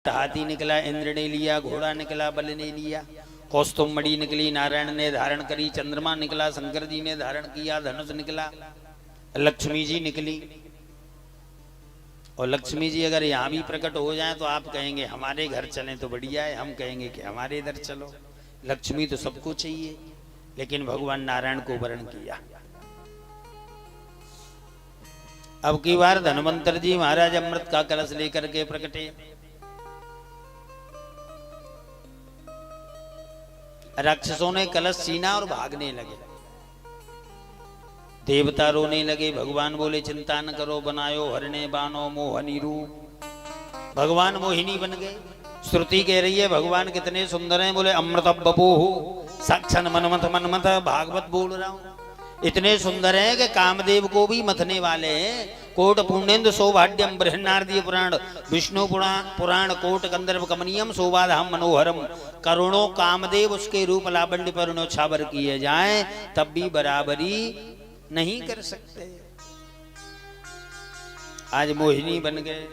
उलट हाथी निकला, इंद्र ने लिया, घोड़ा निकला, बल ने लिया, कौस्तुभमणि निकली, नारायण ने धारण करी, चंद्रमा निकला, शंकर जी ने धारण किया, धनुष निकला, लक्ष्मी जी निकली। और लक्ष्मी जी अगर यहाँ भी प्रकट हो जाए तो आप कहेंगे हमारे घर चलें तो बढ़िया है, हम कहेंगे कि हमारे इधर चलो। लक्ष्मी तो सबको चाहिए, लेकिन भगवान नारायण को वर्ण किया। अब की बार धन्वंतर जी महाराज अमृत का कलश लेकर के प्रकटे। राक्षसों ने कलश छीना और भागने लगे, देवता रोने लगे। भगवान बोले चिंता न करो, बनायो हरणे बानो मोहनी रूप। भगवान मोहिनी बन गए। श्रुति कह रही है भगवान कितने सुंदर हैं, बोले अमृत बपोहु साक्षात मनमथ मनमथ। भागवत बोल रहा हूं, इतने सुंदर हैं कि कामदेव को भी मथने वाले हैं। कोट पुण्येंद्र सौभाग्यम बृहन्नारदीय पुराण, विष्णु पुराण कोट गंधर्व कमनीयम शोभाधाम मनोहरम। करोड़ों कामदेव उसके रूप लावण्य पर न्योछावर किए जाएं तब भी बराबरी नहीं कर सकते। आज मोहिनी बन गए।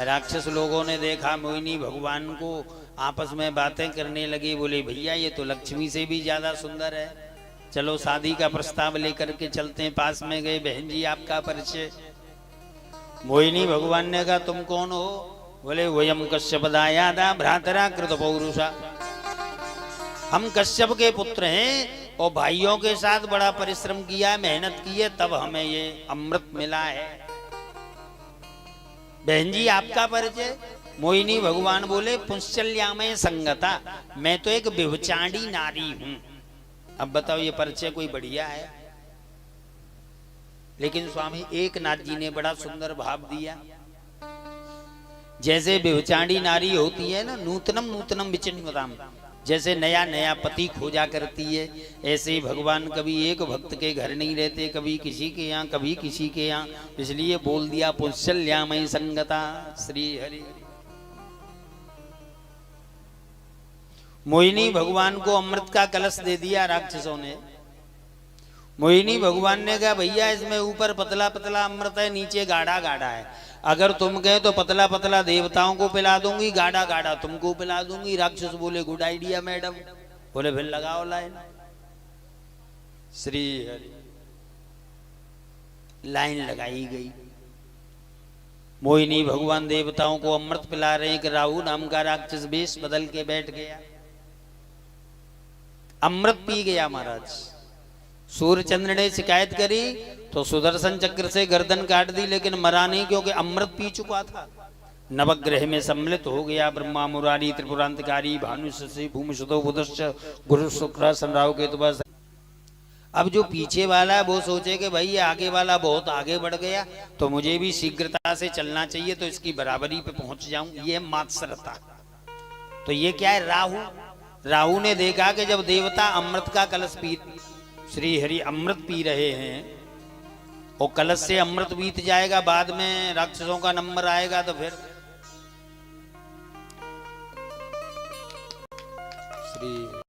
राक्षस लोगों ने देखा मोहिनी भगवान को, आपस में बातें करने लगे। बोले भैया ये तो लक्ष्मी से भी ज्यादा सुंदर है, चलो शादी का प्रस्ताव लेकर के चलते हैं। पास में गए, बहन जी आपका परिचय। मोहिनी भगवान ने कहा तुम कौन हो? बोले वयम कश्यप दायादा भ्रातरा कृत पौरुषा, हम कश्यप के पुत्र हैं और भाइयों के साथ बड़ा परिश्रम किया, मेहनत की है, तब हमें ये अमृत मिला है। बहन जी आपका परिचय? मोहिनी भगवान बोले पुंसल्यामय संगता, मैं तो एक व्यभिचारी नारी हूं। अब बताओ ये परिचय कोई बढ़िया है? लेकिन स्वामी एकनाथ जी ने बड़ा सुंदर भाव दिया। जैसे व्यभिचारी नारी होती है ना, नूतनम नूतनम विचिन्वताम, जैसे नया नया पति खोजा करती है, ऐसे ही भगवान कभी एक भक्त के घर नहीं रहते, कभी किसी के यहाँ, कभी किसी के यहाँ। इसलिए बोल दिया पुंसल्यामय संगता। श्री हरि। मोहिनी भगवान को अमृत का कलश दे दिया राक्षसों ने। मोहिनी भगवान ने कहा भैया इसमें ऊपर पतला पतला अमृत है, नीचे गाढ़ा गाढ़ा है। अगर तुम कहे तो पतला पतला देवताओं को पिला दूंगी, गाढ़ा गाढ़ा तुमको पिला दूंगी। राक्षस बोले गुड आइडिया मैडम। बोले फिर लगाओ लाइन। श्री हरि। लाइन लगाई गई। मोहिनी भगवान देवताओं को अमृत पिला रहे हैं कि राहु नाम का राक्षस वेश बदल के बैठ गया, अमृत पी गया महाराज। सूर्यचंद्र ने शिकायत करी तो सुदर्शन चक्र से गर्दन काट दी, लेकिन मरा नहीं, क्योंकि अमृत पी चुका था। नवग्रह में सम्मिलित हो गया। ब्रह्मा मुरारी त्रिपुरांतकारी भानु शशि भूमि सुतो बुधश्च गुरु शुक्र संराव के। तो बस अब जो पीछे वाला है वो सोचे कि भाई ये आगे वाला बहुत आगे बढ़ गया तो मुझे भी शीघ्रता से चलना चाहिए, तो इसकी बराबरी पे पहुंच जाऊं। ये मात्सरता। तो ये क्या है? राहु। राहु ने देखा कि जब देवता अमृत का कलश पी, श्री हरि अमृत पी रहे हैं और कलश से अमृत बीत जाएगा, बाद में राक्षसों का नंबर आएगा, तो फिर श्री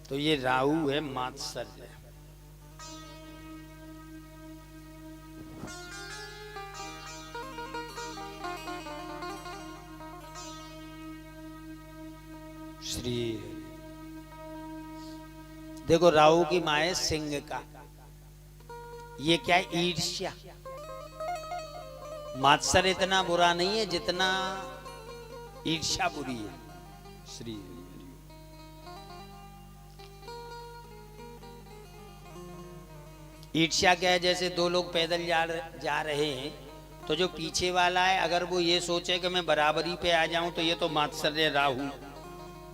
तो ये राहु है मात्सर्य। श्री देखो राहु की मां है सिंह का, ये क्या है? ईर्ष्या। मात्सर्य इतना बुरा नहीं है जितना ईर्ष्या बुरी है। श्री ईर्ष्या क्या है? जैसे दो लोग पैदल जा रहे हैं तो जो पीछे वाला है अगर वो ये सोचे कि मैं बराबरी पे आ जाऊं तो ये तो मात्सर्य राहु।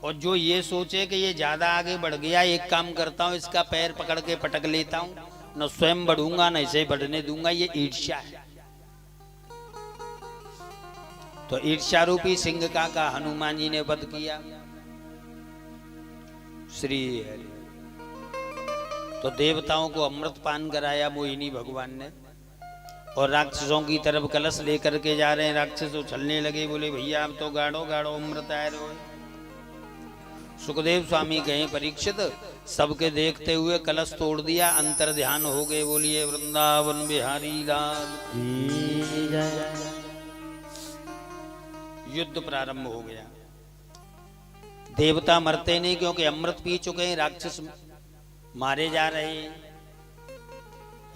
और जो ये सोचे कि ये ज्यादा आगे बढ़ गया, एक काम करता हूं इसका पैर पकड़ के पटक लेता हूं, न स्वयं बढ़ूंगा न इसे बढ़ने दूंगा, ये ईर्ष्या है। तो ईर्ष्या रूपी सिंह का हनुमान जी ने वध किया। श्री हरि। तो देवताओं को अमृत पान कराया मोहिनी भगवान ने, और राक्षसों की तरफ कलश लेकर के जा रहे हैं। राक्षस उछलने लगे, बोले भैया अब तो गाढ़ो गाढ़ो अमृत आ रहे हो। सुखदेव स्वामी कहे परीक्षित, सबके देखते हुए कलश तोड़ दिया, अंतर ध्यान हो गए। बोलिए वृंदावन बिहारी लाल की जय। युद्ध प्रारंभ हो गया। देवता मरते नहीं क्योंकि अमृत पी चुके हैं, राक्षस मारे जा रहे हैं।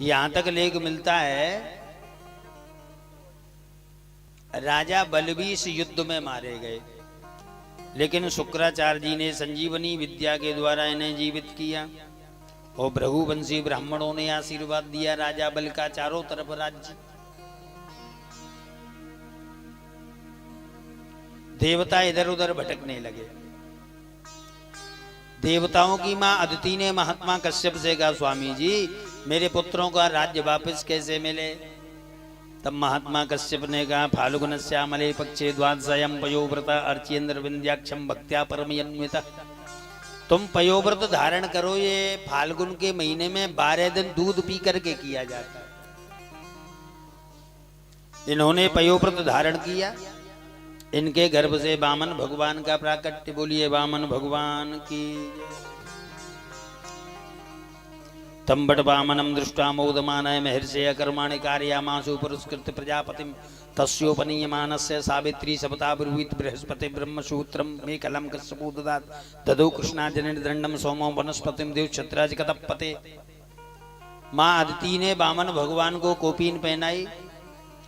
यहां तक लेख मिलता है राजा बल भी इस युद्ध में मारे गए, लेकिन शुक्राचार्य जी ने संजीवनी विद्या के द्वारा इन्हें जीवित किया और भृगुवंशी ब्राह्मणों ने आशीर्वाद दिया राजा बल का चारों तरफ राज्य। देवता इधर उधर भटकने लगे। देवताओं की मां अदिति ने महात्मा कश्यप से कहा, स्वामी जी मेरे पुत्रों का राज्य वापस कैसे मिले? तब महात्मा कश्यप ने कहा, फाल्गुन श्यामले पक्षे द्वादशयं पयोव्रत अर्चेन्द्र विंध्याक्षम भक्त्या परमयन्वितः। तुम पयोव्रत धारण करो, ये फाल्गुन के महीने में 12 दिन दूध पी करके किया जाता है। इन्होंने पयोव्रत धारण किया। इनके गर्भ से वामन भगवान का प्राकट्य। बोलिए वामन भगवान की। तंबट वामनम दृष्टा मोदमानय महर्षि कर्माणि कार्यामासु पुरस्कृत प्रजापतिम तस्योपनीयमानस्य सावित्री सपता ब्रुवीत बृहस्पति ब्रह्मसूत्रम मेखलम कश्यपो ददात ददौ कृष्णाजनिर दंडम सोमो वनस्पतिम देवक्षत्राज कतपते। मां अदिति ने वामन भगवान को कोपीन पहनाई,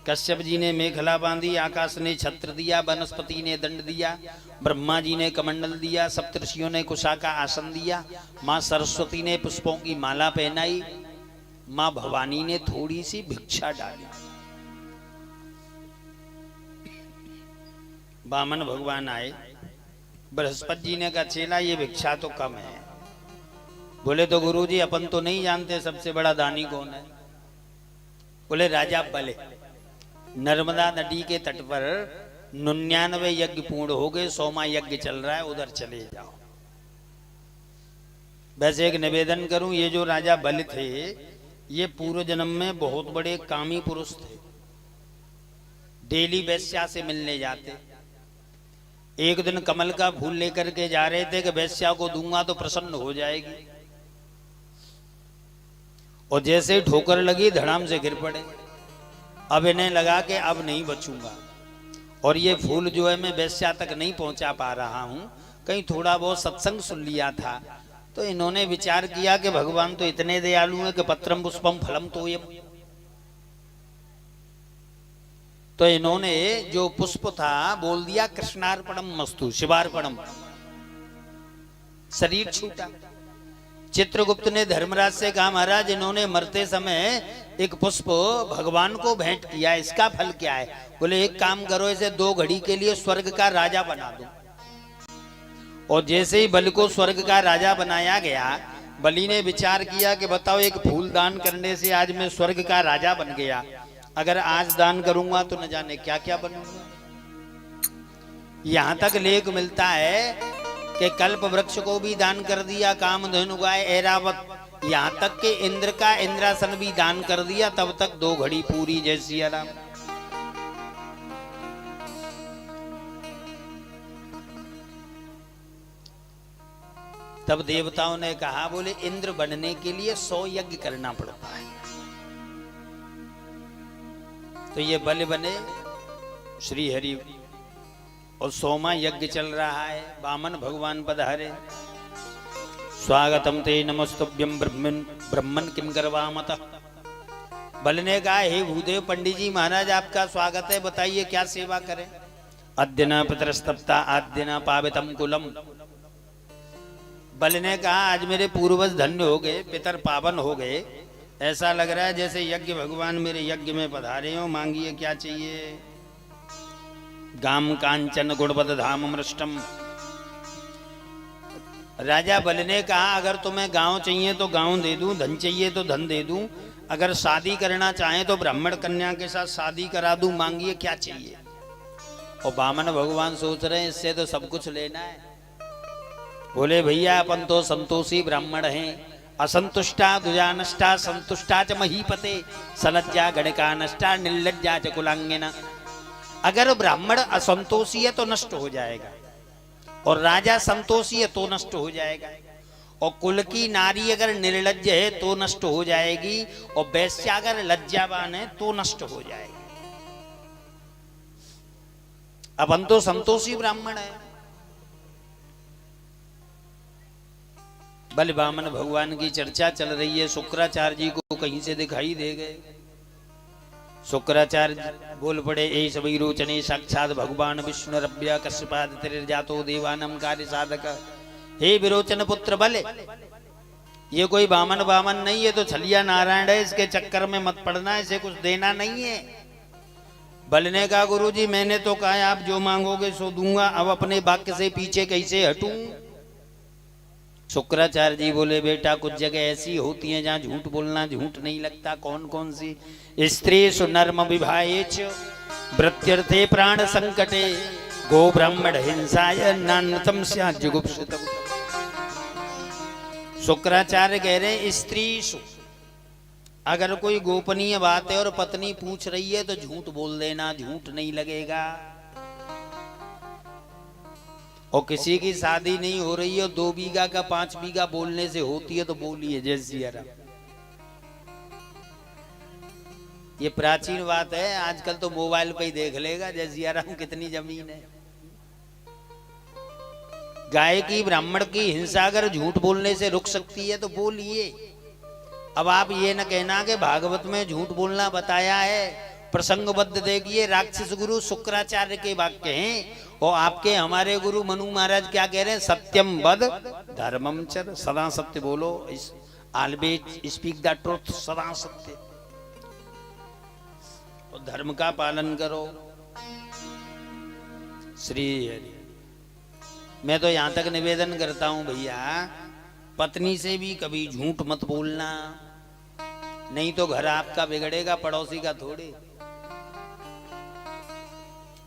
कश्यप जी ने मेखला बांधी, आकाश ने छत्र दिया, वनस्पति ने दंड दिया, ब्रह्मा जी ने कमंडल दिया, सप्तर्षियों ने कुशा का आसन दिया, मां सरस्वती ने पुष्पों की माला पहनाई, मां भवानी ने थोड़ी सी भिक्षा डाली। वामन भगवान आए। बृहस्पति जी ने कहा, चेला ये भिक्षा तो कम है। बोले तो गुरुजी अपन तो नहीं जानते सबसे बड़ा दानी कौन है? बोले राजा बल। नर्मदा नदी के तट पर 99 यज्ञ पूर्ण हो गए, 100वां यज्ञ चल रहा है, उधर चले जाओ। वैसे एक निवेदन करूं, ये जो राजा बल थे ये पूर्व जन्म में बहुत बड़े कामी पुरुष थे। डेली वैश्या से मिलने जाते। एक दिन कमल का फूल लेकर के जा रहे थे कि वैश्या को दूंगा तो प्रसन्न हो जाएगी, और जैसे ही ठोकर लगी धड़ाम से गिर पड़े। अब इन्हें लगा कि अब नहीं बचूंगा, और ये फूल जो है मैं वैश्या तक नहीं पहुंचा पा रहा हूं, कहीं थोड़ा बहुत सत्संग सुन लिया था। तो इन्होंने विचार किया कि भगवान तो इतने दयालु हैं कि पत्रम पुष्पम फलम तोयम। तो इन्होंने जो पुष्प था बोल दिया कृष्णार्पणम मस्तु शिवार्पणम, शरीर छूटा। चित्रगुप्त ने धर्मराज से कहा, महाराज इन्होंने मरते समय एक पुष्प भगवान को भेंट किया, इसका फल क्या है? बोले एक काम करो, इसे 2 घड़ी के लिए स्वर्ग का राजा बना दो। और जैसे ही बलि को स्वर्ग का राजा बनाया गया, बलि ने विचार किया कि बताओ एक फूल दान करने से आज मैं स्वर्ग का राजा बन गया, अगर आज दान करूंगा तो न जाने क्या क्या बनूंगा। यहां तक लेख मिलता है कि कल्प वृक्ष को भी दान कर दिया, कामधेनु गाय ऐरावत, यहां तक कि इंद्र का इंद्रासन भी दान कर दिया, तब तक 2 घड़ी पूरी। जय सिया राम। तब देवताओं ने कहा, बोले इंद्र बनने के लिए 100 यज्ञ करना पड़ता है। तो ये बल बने श्री हरि, और 100वां यज्ञ चल रहा है। वामन भगवान पधारे। स्वागतम ते नमस्तुभ्यं ब्रह्मन किम करवामत। बल ने कहा, हे भूदेव पंडित जी महाराज आपका स्वागत है, बताइए क्या सेवा करें? अद्यना पितरस्तप्ता आद्यना पावितम कुलम। बल ने कहा, आज मेरे पूर्वज धन्य हो गए, पितर पावन हो गए, ऐसा लग रहा है जैसे यज्ञ भगवान मेरे यज्ञ में पधारे हो। मांगिए क्या चाहिए? गाम कांचन गुणपद धाम मृष्टम। राजा बल ने कहा, अगर तुम्हें गांव चाहिए तो गांव दे दूं, धन चाहिए तो धन दे दूं, अगर शादी करना चाहे तो ब्राह्मण कन्या के साथ शादी करा दूं, मांगिए क्या चाहिए? और वामन भगवान सोच रहे हैं इससे तो सब कुछ लेना है। बोले भैया अपन तो संतोषी ब्राह्मण हैं, असंतुष्टा दुजानष्टा संतुष्टा च महीपते सलज्जा गणका नष्टा निर्लज्जा च कुलांगिना। अगर ब्राह्मण असंतोषी है तो नष्ट हो जाएगा, और राजा संतोषी है तो नष्ट हो जाएगा, और कुल की नारी अगर निर्लज्ज है तो नष्ट हो जाएगी, और वैश्या अगर लज्जावान है तो नष्ट हो जाएगी। अपन तो संतोषी ब्राह्मण है। बल वामन भगवान की चर्चा चल रही है, शुक्राचार्य जी को कहीं से दिखाई दे गए। शुक्राचार्य बोल पड़े, ए सभी रोचने साक्षात भगवान विष्णु रव्या कश्यपाद जातो देवानम कार्य साधक। हे विरोचन पुत्र बल, ये कोई वामन वामन नहीं है, तो छलिया नारायण है, इसके चक्कर में मत पड़ना, इसे कुछ देना नहीं है। बल ने कहा गुरुजी मैंने तो कहा आप जो मांगोगे सो दूंगा, अब अपने वाक्य से पीछे कैसे हटूं। शुक्राचार्य जी बोले बेटा कुछ जगह ऐसी होती हैं जहां झूठ बोलना झूठ नहीं लगता। कौन कौन सी? स्त्री सुनर्म विभाएच वृत्यर्थे प्राण संकटे गो ब्राह्मण हिंसाय नान्यतम स्या जुगुप्सितम। शुक्राचार्य कह रहे हैं स्त्री अगर कोई गोपनीय बात है और पत्नी पूछ रही है तो झूठ बोल देना, झूठ नहीं लगेगा। और किसी की शादी नहीं हो रही है, 2 बीघा का 5 बीघा बोलने से होती है तो बोलिए जय सिया राम। ये प्राचीन बात है, आजकल तो मोबाइल पे ही देख लेगा जय सिया राम कितनी जमीन है। गाय की ब्राह्मण की हिंसा अगर झूठ बोलने से रुक सकती है तो बोलिए। अब आप ये न कहना कि भागवत में झूठ बोलना बताया है, प्रसंगबद्ध देखिए राक्षस गुरु शुक्राचार्य के वाक्य हैं, और आपके हमारे गुरु मनु महाराज क्या कह रहे हैं? सत्यम वद धर्मम चर, सदा सत्य बोलो, ऑलवेज स्पीक द ट्रुथ, सदा सत्य, और धर्म का पालन करो। श्री हरि। मैं तो यहां तक निवेदन करता हूं भैया, पत्नी से भी कभी झूठ मत बोलना, नहीं तो घर आपका बिगड़ेगा, पड़ोसी का थोड़े।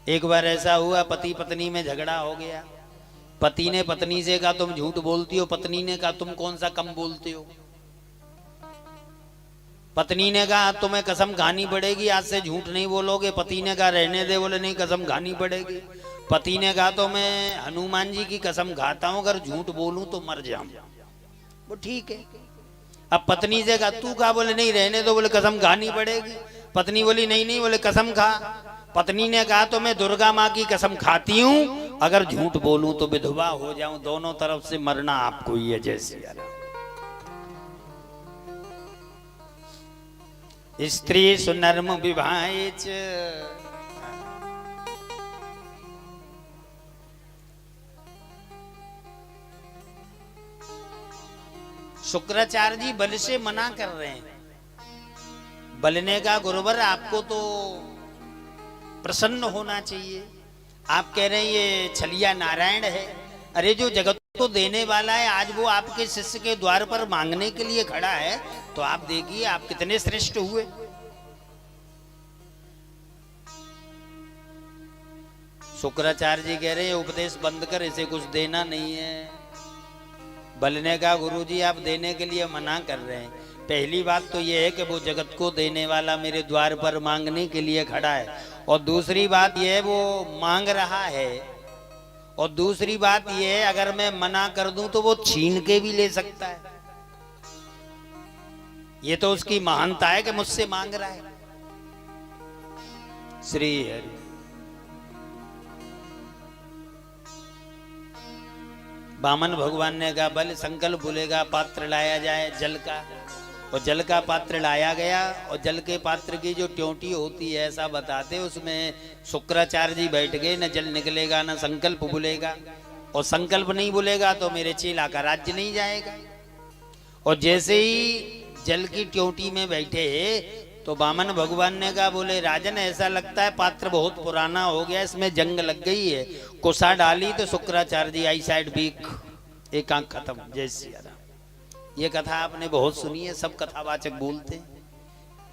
एक बार ऐसा हुआ, पति पत्नी में झगड़ा हो गया। पति ने पत्नी से कहा तुम झूठ बोलती हो, पत्नी ने कहा तुम कौन सा कम बोलते हो। पत्नी ने कहा तुम्हें कसम खानी पड़ेगी, आज से झूठ नहीं बोलोगे। पति ने कहा रहने दे, बोले नहीं कसम खानी पड़ेगी। पति ने कहा तो मैं हनुमान जी की कसम खाता हूं, अगर झूठ बोलूं तो मर जाऊं। वो ठीक है। अब पत्नी से कहा तू कहा, बोले नहीं रहने दो, बोले कसम खानी पड़ेगी। पत्नी बोली नहीं नहीं, बोले कसम खा। पत्नी ने कहा तो मैं दुर्गा माँ की कसम खाती हूं, अगर झूठ बोलूं तो विधवा हो जाऊं। दोनों तरफ से मरना आपको ही है। जय सिया राम। स्त्री सुनर्म विभाएच। शुक्राचार्य जी बल से मना कर रहे हैं। बल ने कहा गुरुवर आपको तो प्रसन्न होना चाहिए, आप कह रहे हैं ये छलिया नारायण है। अरे जो जगत को देने वाला है, आज वो आपके शिष्य के द्वार पर मांगने के लिए खड़ा है, तो आप देखिए आप कितने श्रेष्ठ हुए। शुक्राचार्य जी कह रहे हैं उपदेश बंद कर, इसे कुछ देना नहीं है। बल ने कहा गुरुजी आप देने के लिए मना कर रहे हैं। पहली बात तो यह है कि वो जगत को देने वाला मेरे द्वार पर मांगने के लिए खड़ा है, और दूसरी बात यह है वो मांग रहा है, और दूसरी बात यह है अगर मैं मना कर दूं तो वो छीन के भी ले सकता है। ये तो उसकी महानता है कि मुझसे मांग रहा है। श्री हरि। वामन भगवान ने कहा बल संकल्प भूलेगा, पात्र लाया जाए जल का, और जल का पात्र लाया गया। और जल के पात्र की जो ट्योटी होती है ऐसा बताते, उसमें शुक्राचार्य जी बैठ गए। न जल निकलेगा न संकल्प भूलेगा, और संकल्प नहीं भूलेगा तो मेरे चेला का राज्य नहीं जाएगा। और जैसे ही जल की ट्योटी में बैठे तो वामन भगवान ने कहा बोले राजन ऐसा लगता है पात्र बहुत पुराना हो गया, इसमें जंग लग गई है। कुसा डाली तो शुक्राचार्य जी आई साइड वीक, एक आंख खत्म। जय सिया राम। ये कथा आपने बहुत सुनी है, सब कथावाचक बोलते हैं,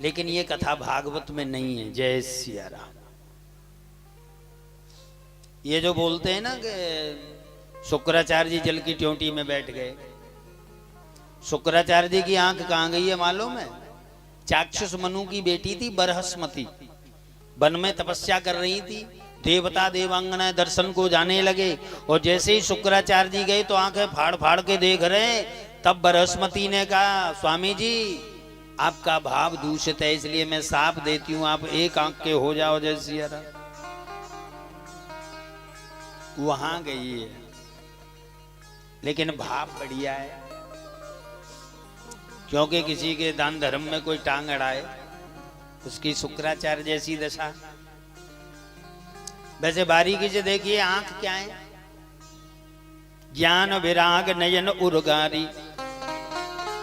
लेकिन ये कथा भागवत में नहीं है। जय सिया राम। ये जो बोलते हैं ना कि शुक्राचार्य जी जल की ट्योटी में बैठ गए, शुक्राचार्य जी की आंख कहां गई है मालूम है? चाक्षुष मनु की बेटी थी बरहस्मती, वन में तपस्या कर रही थी। देवता देवांगना दर्शन को जाने लगे। और जैसे ही शुक्राचार्य जी गए तो आंखें फाड़ फाड़ के देख रहे। तब बृहस्पति ने कहा, स्वामी जी आपका भाव दूषित है, इसलिए मैं साफ देती हूं, आप एक आंख के हो जाओ जय सिया राम। वहां गई है, लेकिन भाव बढ़िया है, क्योंकि किसी के दान धर्म में कोई टांग अड़ाए उसकी शुक्राचार्य जैसी दशा। वैसे बारीकी से देखिए आंख क्या है, ज्ञान विराग नयन उर्गारी।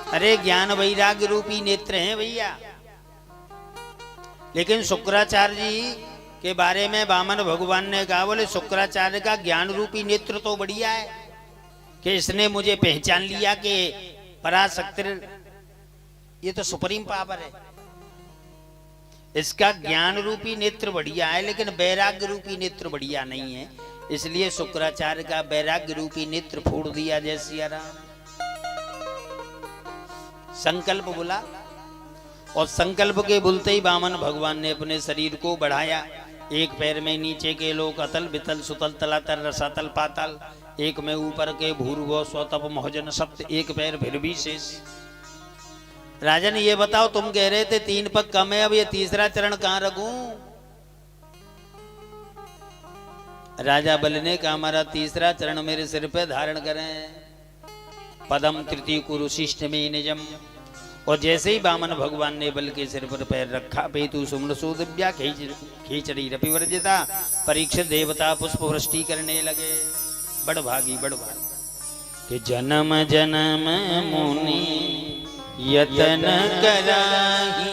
अरे ज्ञान वैराग्य रूपी नेत्र हैं भैया। लेकिन शुक्राचार्य जी के बारे में वामन भगवान ने कहा, बोले शुक्राचार्य का ज्ञान रूपी नेत्र तो बढ़िया है कि इसने मुझे पहचान लिया कि पराशक्ति, ये तो सुप्रीम पावर है। इसका ज्ञान रूपी नेत्र बढ़िया है, लेकिन वैराग्य रूपी नेत्र बढ़िया नहीं है, इसलिए शुक्राचार्य का वैराग्य रूपी नेत्र फोड़ दिया जय सिया राम। संकल्प बोला, और संकल्प के बोलते ही वामन भगवान ने अपने शरीर को बढ़ाया। एक पैर में नीचे के लोक अतल वितल सुतल तलातल रसातल पाताल, एक में ऊपर के भूर्भुव स्वतप मोहजन सप्त, एक पैर फिर भी शेष। राजन ये बताओ, तुम कह रहे थे 3 पग कम है, अब ये तीसरा चरण कहां रखूं? राजा बल ने कहा, हमारा तीसरा चरण मेरे सिर पे धारण करें। पदम तृतीय कुरु शिष्ट में निजम। और जैसे ही वामन भगवान ने बल के सिर पर पैर रखा, पेतु सुमनसु दिव्या खींचड़ी रपि वर्जिता, परीक्षित देवता पुष्प वृष्टि करने लगे। बड़ भागी कि जन्म जन्म मुनि यतन कराही,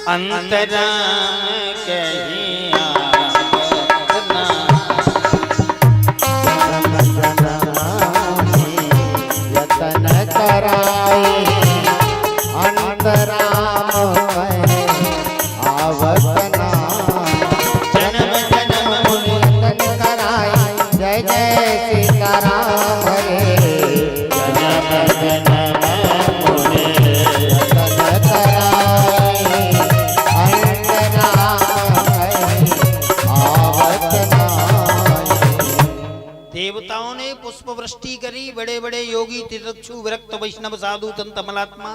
अंतराम कहीं आगना। यतन कराई अंतराम आवतना। जन्म जन्म मुनि यतन कराई जय जय सीताराम हरे। जन्म जन्म मुनि यतन कराई अंतराम आवतना। देवताओं ने पुष्प वृष्टि करी। बड़े बड़े योगी तिरक्षु विरक्त वैष्णव साधु संत अमलात्मा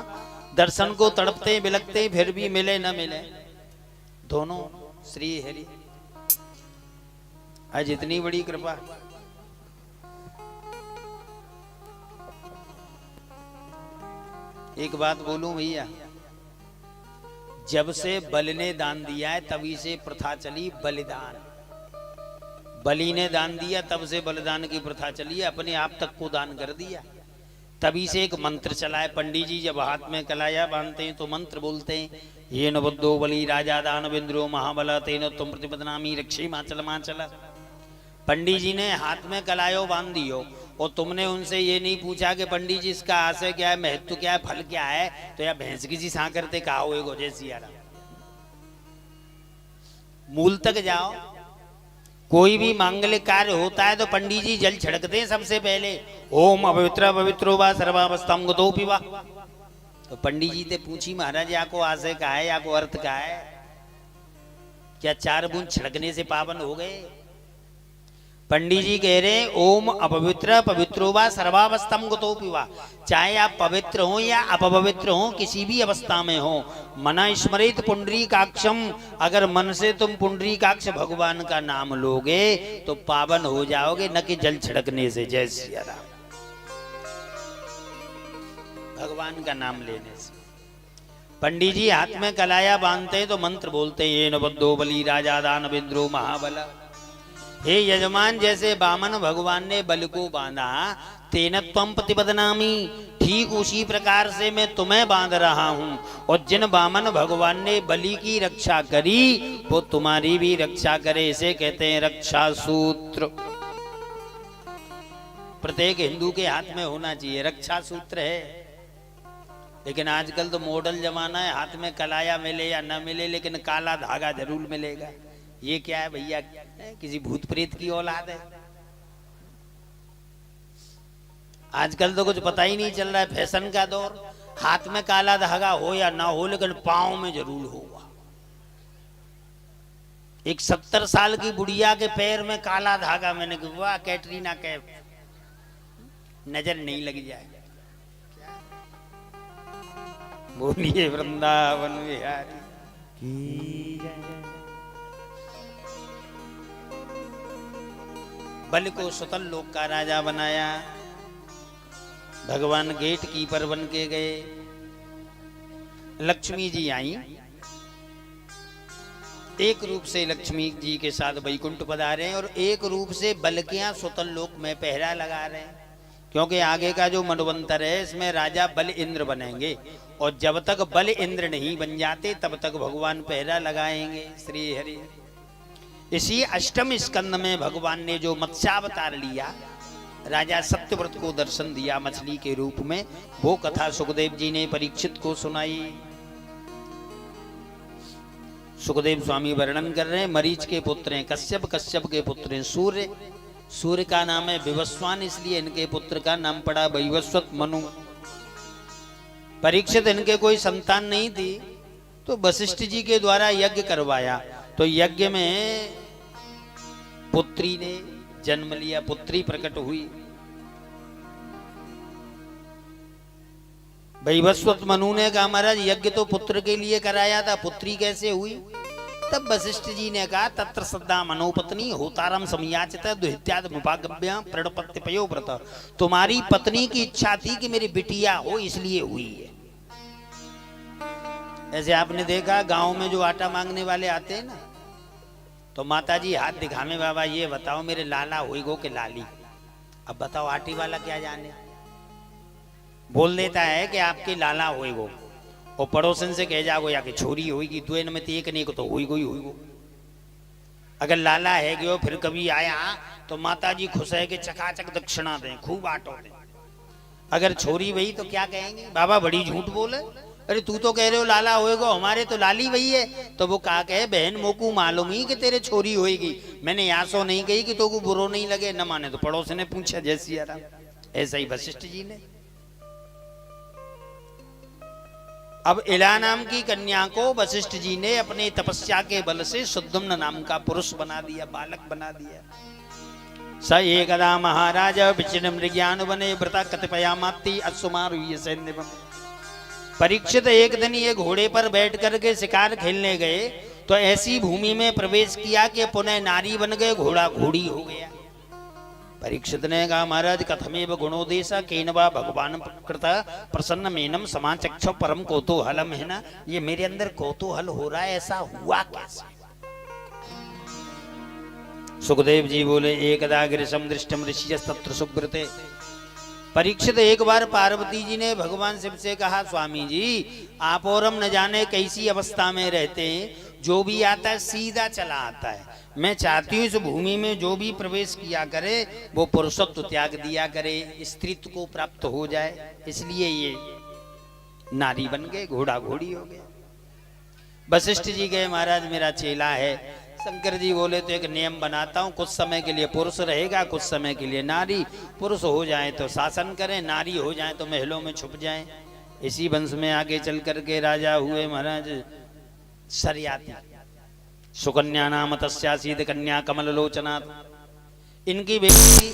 दर्शन को तड़पते बिलकते, फिर भी मिले न मिले दोनों श्री हरि। आज इतनी बड़ी कृपा। एक बात बोलूं भैया, जब से बल ने दान दिया है तभी से प्रथा चली बलिदान। बलि ने दान दिया तब से बलिदान की प्रथा चली है, अपने आप तक को दान कर दिया। तभी से एक मंत्र चला है। पंडित जी जब हाथ में कलाया बांधते हैं तो मंत्र बोलते हैं, ये न बुद्धो बलि राजा दानवेंद्रो महाबल तेन तुम प्रतिपदनामी रक्षी माचल माचल। पंडित जी ने हाथ में कलायो बांध दियो, और तुमने उनसे ये नहीं पूछा कि पंडित जी इसका आशय क्या है, महत्व क्या है, फल क्या है, तो या भैंस की जी सा करते कहा हो जय सिया राम। मूल तक जाओ। कोई भी मांगलिक कार्य होता है तो पंडित जी जल छिड़कते हैं सबसे पहले। ओम अपवित्र पवित्रो वा सर्वावस्थाम गतोपि वा। तो पंडित जी ने पूछी, महाराज या को आशय का है, या को अर्थ का है, क्या 4 बूंद छिड़कने से पावन हो गए? पंडित जी कह रहे ओम अपवित्र पवित्रो वा सर्वावस्थाम गतोपि वा। चाहे आप पवित्र हो या अपवित्र हो, किसी भी अवस्था में हो, मना स्मरित पुंडरीकाक्षम, अगर मन से तुम पुंडरीकाक्ष भगवान का नाम लोगे तो पावन हो जाओगे, न कि जल छिड़कने से। जय सिया राम। भगवान का नाम लेने से। पंडित जी हाथ में कलाया बांधते हैं तो मंत्र बोलते हैं, ये न बद्धो बलि राजा दानवेंद्रो महाबल। हे यजमान, जैसे वामन भगवान ने बल को बांधा, तेन त्वं प्रतिपदनामी, ठीक उसी प्रकार से मैं तुम्हें बांध रहा हूं। और जिन वामन भगवान ने बलि की रक्षा करी वो तुम्हारी भी रक्षा करे। इसे कहते हैं रक्षा सूत्र। प्रत्येक हिंदू के हाथ में होना चाहिए रक्षा सूत्र है। लेकिन आजकल तो मॉडल जमाना है, हाथ में कलाया मिले या न मिले, लेकिन काला धागा जरूर मिलेगा। ये क्या है भैया? किसी भूत प्रेत की औलाद है? आजकल तो कुछ पता ही नहीं चल रहा है, फैशन का दौर। हाथ में काला धागा हो या ना हो, लेकिन पांव में जरूर होगा। एक 70 साल की बुढ़िया के पैर में काला धागा, मैंने कहा वाह कैटरीना कैफ, नजर नहीं लग जाए। बोलिए वृंदावन बिहारी की जय। बलि को सुतल लोक का राजा बनाया, भगवान गेट कीपर बन के गए। लक्ष्मी जी आई, एक रूप से लक्ष्मी जी के साथ वैकुंठ पधारे हैं और एक रूप से बल के यहाँ सुतल लोक में पहरा लगा रहे हैं, क्योंकि आगे का जो मनवंतर है इसमें राजा बल इंद्र बनेंगे और जब तक बल इंद्र नहीं बन जाते तब तक भगवान पहरा लगाएंगे। श्री हरि। इसी अष्टम स्कंद में भगवान ने जो मत्स्यावतार लिया, राजा सत्यव्रत को दर्शन दिया मछली के रूप में, वो कथा सुखदेव जी ने परीक्षित को सुनाई। सुखदेव स्वामी वर्णन कर रहे हैं, मरीच के पुत्र हैं कश्यप, कश्यप के पुत्र हैं सूर्य, सूर्य का नाम है विवस्वान, इसलिए इनके पुत्र का नाम पड़ा वैवस्वत मनु। परीक्षित इनके कोई संतान नहीं थी तो वशिष्ठ जी के द्वारा यज्ञ करवाया, तो यज्ञ में पुत्री ने जन्म लिया, पुत्री प्रकट हुई। वैवस्वत मनु ने कहा महाराज यज्ञ तो पुत्र के लिए कराया था, पुत्री कैसे हुई? तब वशिष्ठ जी ने कहा तत्र श्रद्धा मनोपत्नी होतारम समयाचित दुहित्याद मुपागभ्य प्रणपत्य पयो व्रत, तुम्हारी पत्नी की इच्छा थी कि मेरी बिटिया हो इसलिए हुई है। ऐसे आपने देखा गांव में जो आटा मांगने वाले आते हैं ना, तो माता जी हाथ दिखावे बाबा ये बताओ मेरे लाला होई गो के लाली। अब बताओ आटी वाला क्या जाने, बोल देता है कि आपके लाला होई गो और पड़ोसन से कह जाओ या कि छोरी होगी, दो में एक नहीं को तो होई गो। अगर लाला है कि फिर कभी आया तो माता जी खुश है कि चकाचक दक्षिणा दें, खूब आटो दें। अगर छोरी वही तो क्या कहेंगे, बाबा बड़ी झूठ बोले, अरे तू तो कह रहे हो लाला होएगा, हमारे तो लाली वही है। तो वो कहा कहे बहन मोकू मालूम ही कि तेरे छोरी होएगी, मैंने यहाँ सो नहीं कही कि तो को बुरो नहीं लगे, न माने तो पड़ोस ने पूछा जैसी यार। ऐसा ही वशिष्ठ जी ने। अब इला नाम की कन्या को वशिष्ठ जी ने अपने तपस्या के बल से शुद्धम्न नाम का पुरुष बना दिया, बालक बना दिया। स एकदा महाराज विचिन्न मृज्ञान बने व्रता कतिपयामात्ति अश्वमार सैन्य। परीक्षित एक दिन ये घोड़े पर बैठ करके शिकार खेलने गए तो ऐसी भूमि में प्रवेश किया कि पुनः नारी बन गए, घोड़ा घोड़ी हो गया। परीक्षित ने कहा महाराज कथमेव गुणोदेश केनवा भगवान कृत प्रसन्न मेनम समाचक्ष परम कौतूहलम, है ना, ये मेरे अंदर कौतूहल हो रहा है, ऐसा हुआ कैसे? सुखदेव जी बोले एकदा गिरिशम दृष्टम ऋषियस्तत्र सुब्रते। परीक्षित एक बार पार्वती जी ने भगवान शिव से कहा स्वामी जी आप और हम न जाने कैसी अवस्था में रहते हैं, जो भी आता है सीधा चला आता है, मैं चाहती हूँ इस भूमि में जो भी प्रवेश किया करे वो पुरुषत्व त्याग दिया करे, स्त्रीत्व को प्राप्त हो जाए, इसलिए ये नारी बन गए, घोड़ा घोड़ी हो गया। वशिष्ठ जी गए महाराज मेरा चेला है। शंकर जी बोले तो एक नियम बनाता हूँ, कुछ समय के लिए पुरुष रहेगा, कुछ समय के लिए नारी। पुरुष हो जाए तो शासन करें, नारी हो जाए तो महलों में छुप जाएं। इसी वंश में आगे चल करके राजा हुए महाराज शर्याती, सुकन्या नाम तस्यासीद कन्या कमल लोचना। इनकी बेटी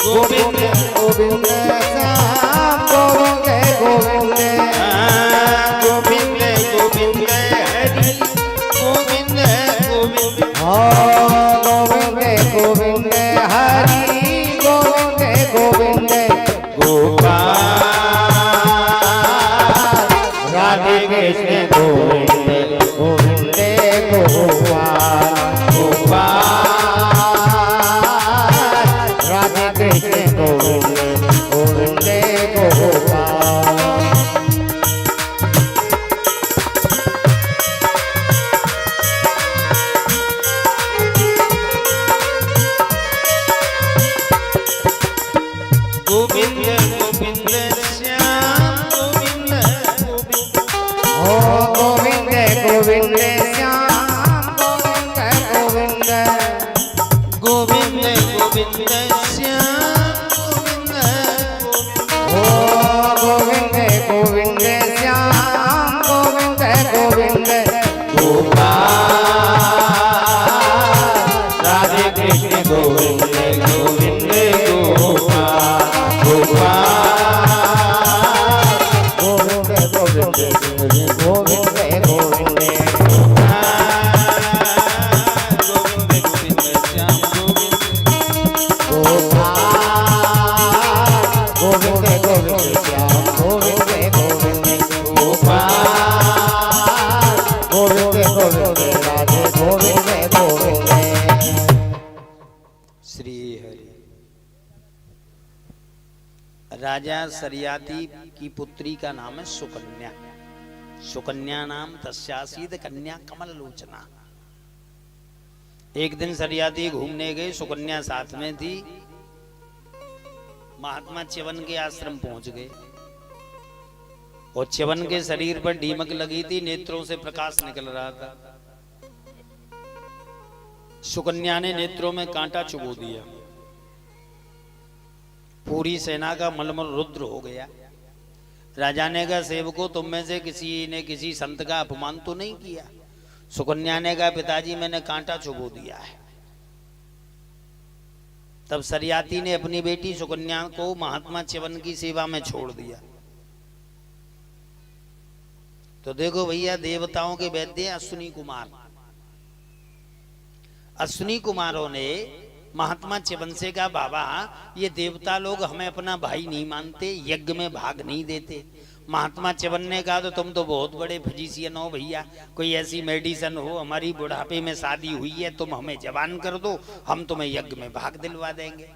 गोविंद गोविंद श्याम गोविंद गोविंद हरि गोविंद गोविंद गोपाल राधे कृष्ण गोविंद गोविंद गोपाल गोपाल राधे कृष्ण गोविंद गोविंद गोपाल गोविंद गोविंद श्याम गोविंद गोविंद ओ गोविंद गोविंद श्याम गोविंद गोविंद गोविंद गोविंद श्याम गोविंद ओ गोविंद गोविंद श्याम गोविंद गोविंद गोपाल राधे कृष्ण गोविंद गोविंद गोपाल गोपाल गोविंद गोविंद गोविंद गोविंद गोविंद गोविंद श्याम गोविंद गोविंद गोविंद श्याम गोविंद गोविंद गोपाल गोविंद गोविंद राधे गोविंद गोविंद श्री हरि। राजा सरियाती की पुत्री का नाम है सुकन्या। सुकन्या नाम तस्यासीद कन्या कमल लोचना। एक दिन सरियाती घूमने गए, सुकन्या साथ में थी। महात्मा च्यवन के आश्रम पहुंच गए और च्यवन के शरीर पर दीमक लगी थी, नेत्रों से प्रकाश निकल रहा था। सुकन्या ने नेत्रों में कांटा चुभो दिया। पूरी सेना का मलमल रुद्र हो गया। राजा ने कहा, सेवकों, तुम में से किसी ने किसी संत का अपमान तो नहीं किया? सुकन्या ने कहा, पिताजी, मैंने कांटा चुभो दिया है। तब सरियाती ने अपनी बेटी सुकन्या को महात्मा च्यवन की सेवा में छोड़ दिया। तो देखो भैया, देवताओं के वैद्य अश्विनी कुमार, अश्विनी कुमारों ने महात्मा च्यवन से कहा, बाबा, ये देवता लोग हमें अपना भाई नहीं मानते, यज्ञ में भाग नहीं देते। महात्मा च्यवन ने कहा, तो तुम तो बहुत बड़े फिजिशियन हो भैया, कोई ऐसी मेडिसिन हो, हमारी बुढ़ापे में शादी हुई है, तुम हमें जवान कर दो, हम तुम्हें यज्ञ में भाग दिलवा देंगे।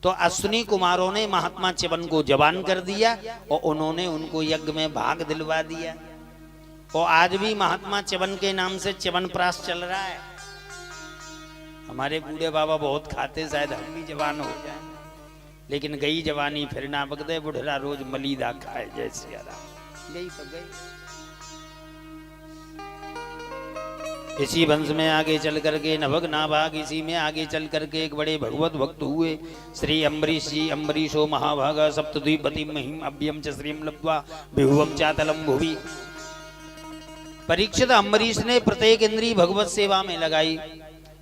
तो अश्विनी कुमारों ने महात्मा च्यवन को जवान कर दिया और उन्होंने उनको यज्ञ में भाग दिलवा दिया। और आज भी महात्मा च्यवन के नाम से च्यवन प्राश चल रहा है। हमारे बूढ़े बाबा बहुत खाते, शायद हम भी जवान हो जाए, लेकिन गई जवानी फिर ना बगदे, बुढ़रा रोज मलीदा खाए, जैसे आराम गई तो गई। इसी वंश में आगे चल करके नभग नाभाग, इसी में आगे चल करके एक बड़े भगवत भक्त हुए श्री अम्बरीश जी। अम्बरीशो महाभागा सप्तद्वीपति महिम अभ्यम च श्रीम लब्ध्वा विभुवम चातलम भुवि। परीक्षित अम्बरीश ने प्रत्येक इंद्री भगवत सेवा में लगाई।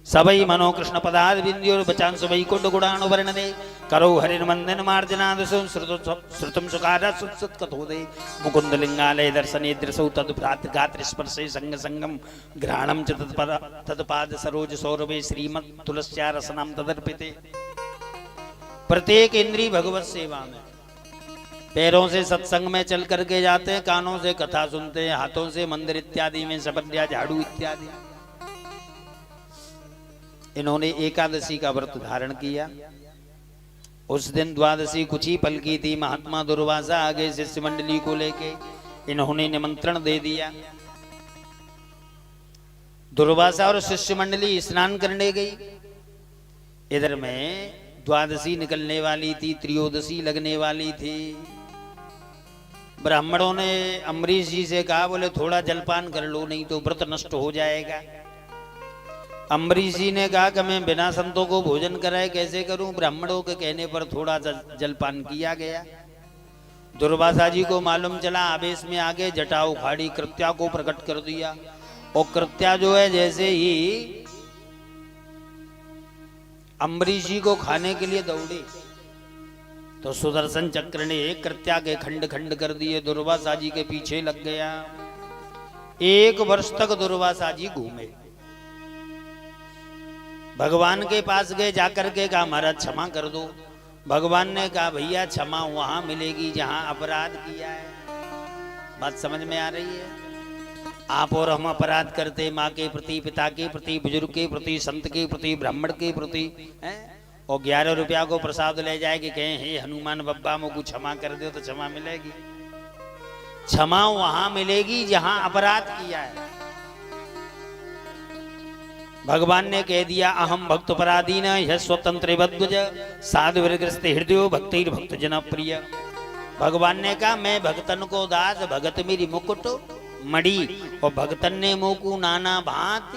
सबई मनो कृष्ण पदाद बिंदुर बचान सबई कुंड गुणान वर्णने करो हरिर्मंदन मार्जनाद श्रुतम सुकार सुत कथोदे मुकुंद लिंगालय दर्शने दृसौ तद्भ्रात गात्र स्पर्शे संग संगम घ्राणम च तत्पाद सरोज सौरभे श्रीमत् तुलस्या रसनाम तदर्पिते। प्रत्येक इंद्री भगवत सेवा में, पैरों से सत्संग में चल करके जाते हैं, कानों से कथा सुनते हैं, हाथों से मंदिर इत्यादि में सबरिया झाड़ू इत्यादि। इन्होंने एकादशी का व्रत धारण किया। उस दिन द्वादशी कुछ ही पल की थी। महात्मा दुर्वासा आगे शिष्य मंडली को लेके इन्होंने निमंत्रण दे दिया। दुर्वासा और शिष्य मंडली स्नान करने गई। इधर में द्वादशी निकलने वाली थी, त्रयोदशी लगने वाली थी। ब्राह्मणों ने अम्बरीश जी से कहा, बोले थोड़ा जलपान कर लो, नहीं तो व्रत नष्ट हो जाएगा। अम्बरीश जी ने कहा कि मैं बिना संतों को भोजन कराए कैसे करूं। ब्राह्मणों के कहने पर थोड़ा जलपान किया गया। दुर्वासा जी को मालूम चला, आवेश में आगे जटा उखाड़ी कृत्या को प्रकट कर दिया। और कृत्या जो है, जैसे ही अम्बरीश जी को खाने के लिए दौड़ी तो सुदर्शन चक्र ने कृत्या के खंड खंड कर दिए। दुर्वासा जी के पीछे लग गया। 1 वर्ष तक दुर्वासा जी घूमे। भगवान के पास गए, जाकर के कहा महाराज क्षमा कर दो। भगवान ने कहा भैया क्षमा वहां मिलेगी जहां अपराध किया है। बात समझ में आ रही है? आप और हम अपराध करते माँ के प्रति, पिता के प्रति, बुजुर्ग के प्रति, संत के प्रति, ब्राह्मण के प्रति, हैं? और 11 रुपया को प्रसाद ले जाए कि कहें हे हनुमान बब्बा मुझको क्षमा कर दो, तो क्षमा मिलेगी? क्षमा वहां मिलेगी जहां अपराध किया है। भगवान ने कह दिया अहम भक्त पराधीन यह स्वतंत्र बद्वज साधु विरग्रस्त हृदय भक्तिर भक्त जन प्रिय। भगवान ने कहा मैं भक्तन को दास, भगत मेरी मुकुट मड़ी, और भक्तन ने मोकू नाना भांत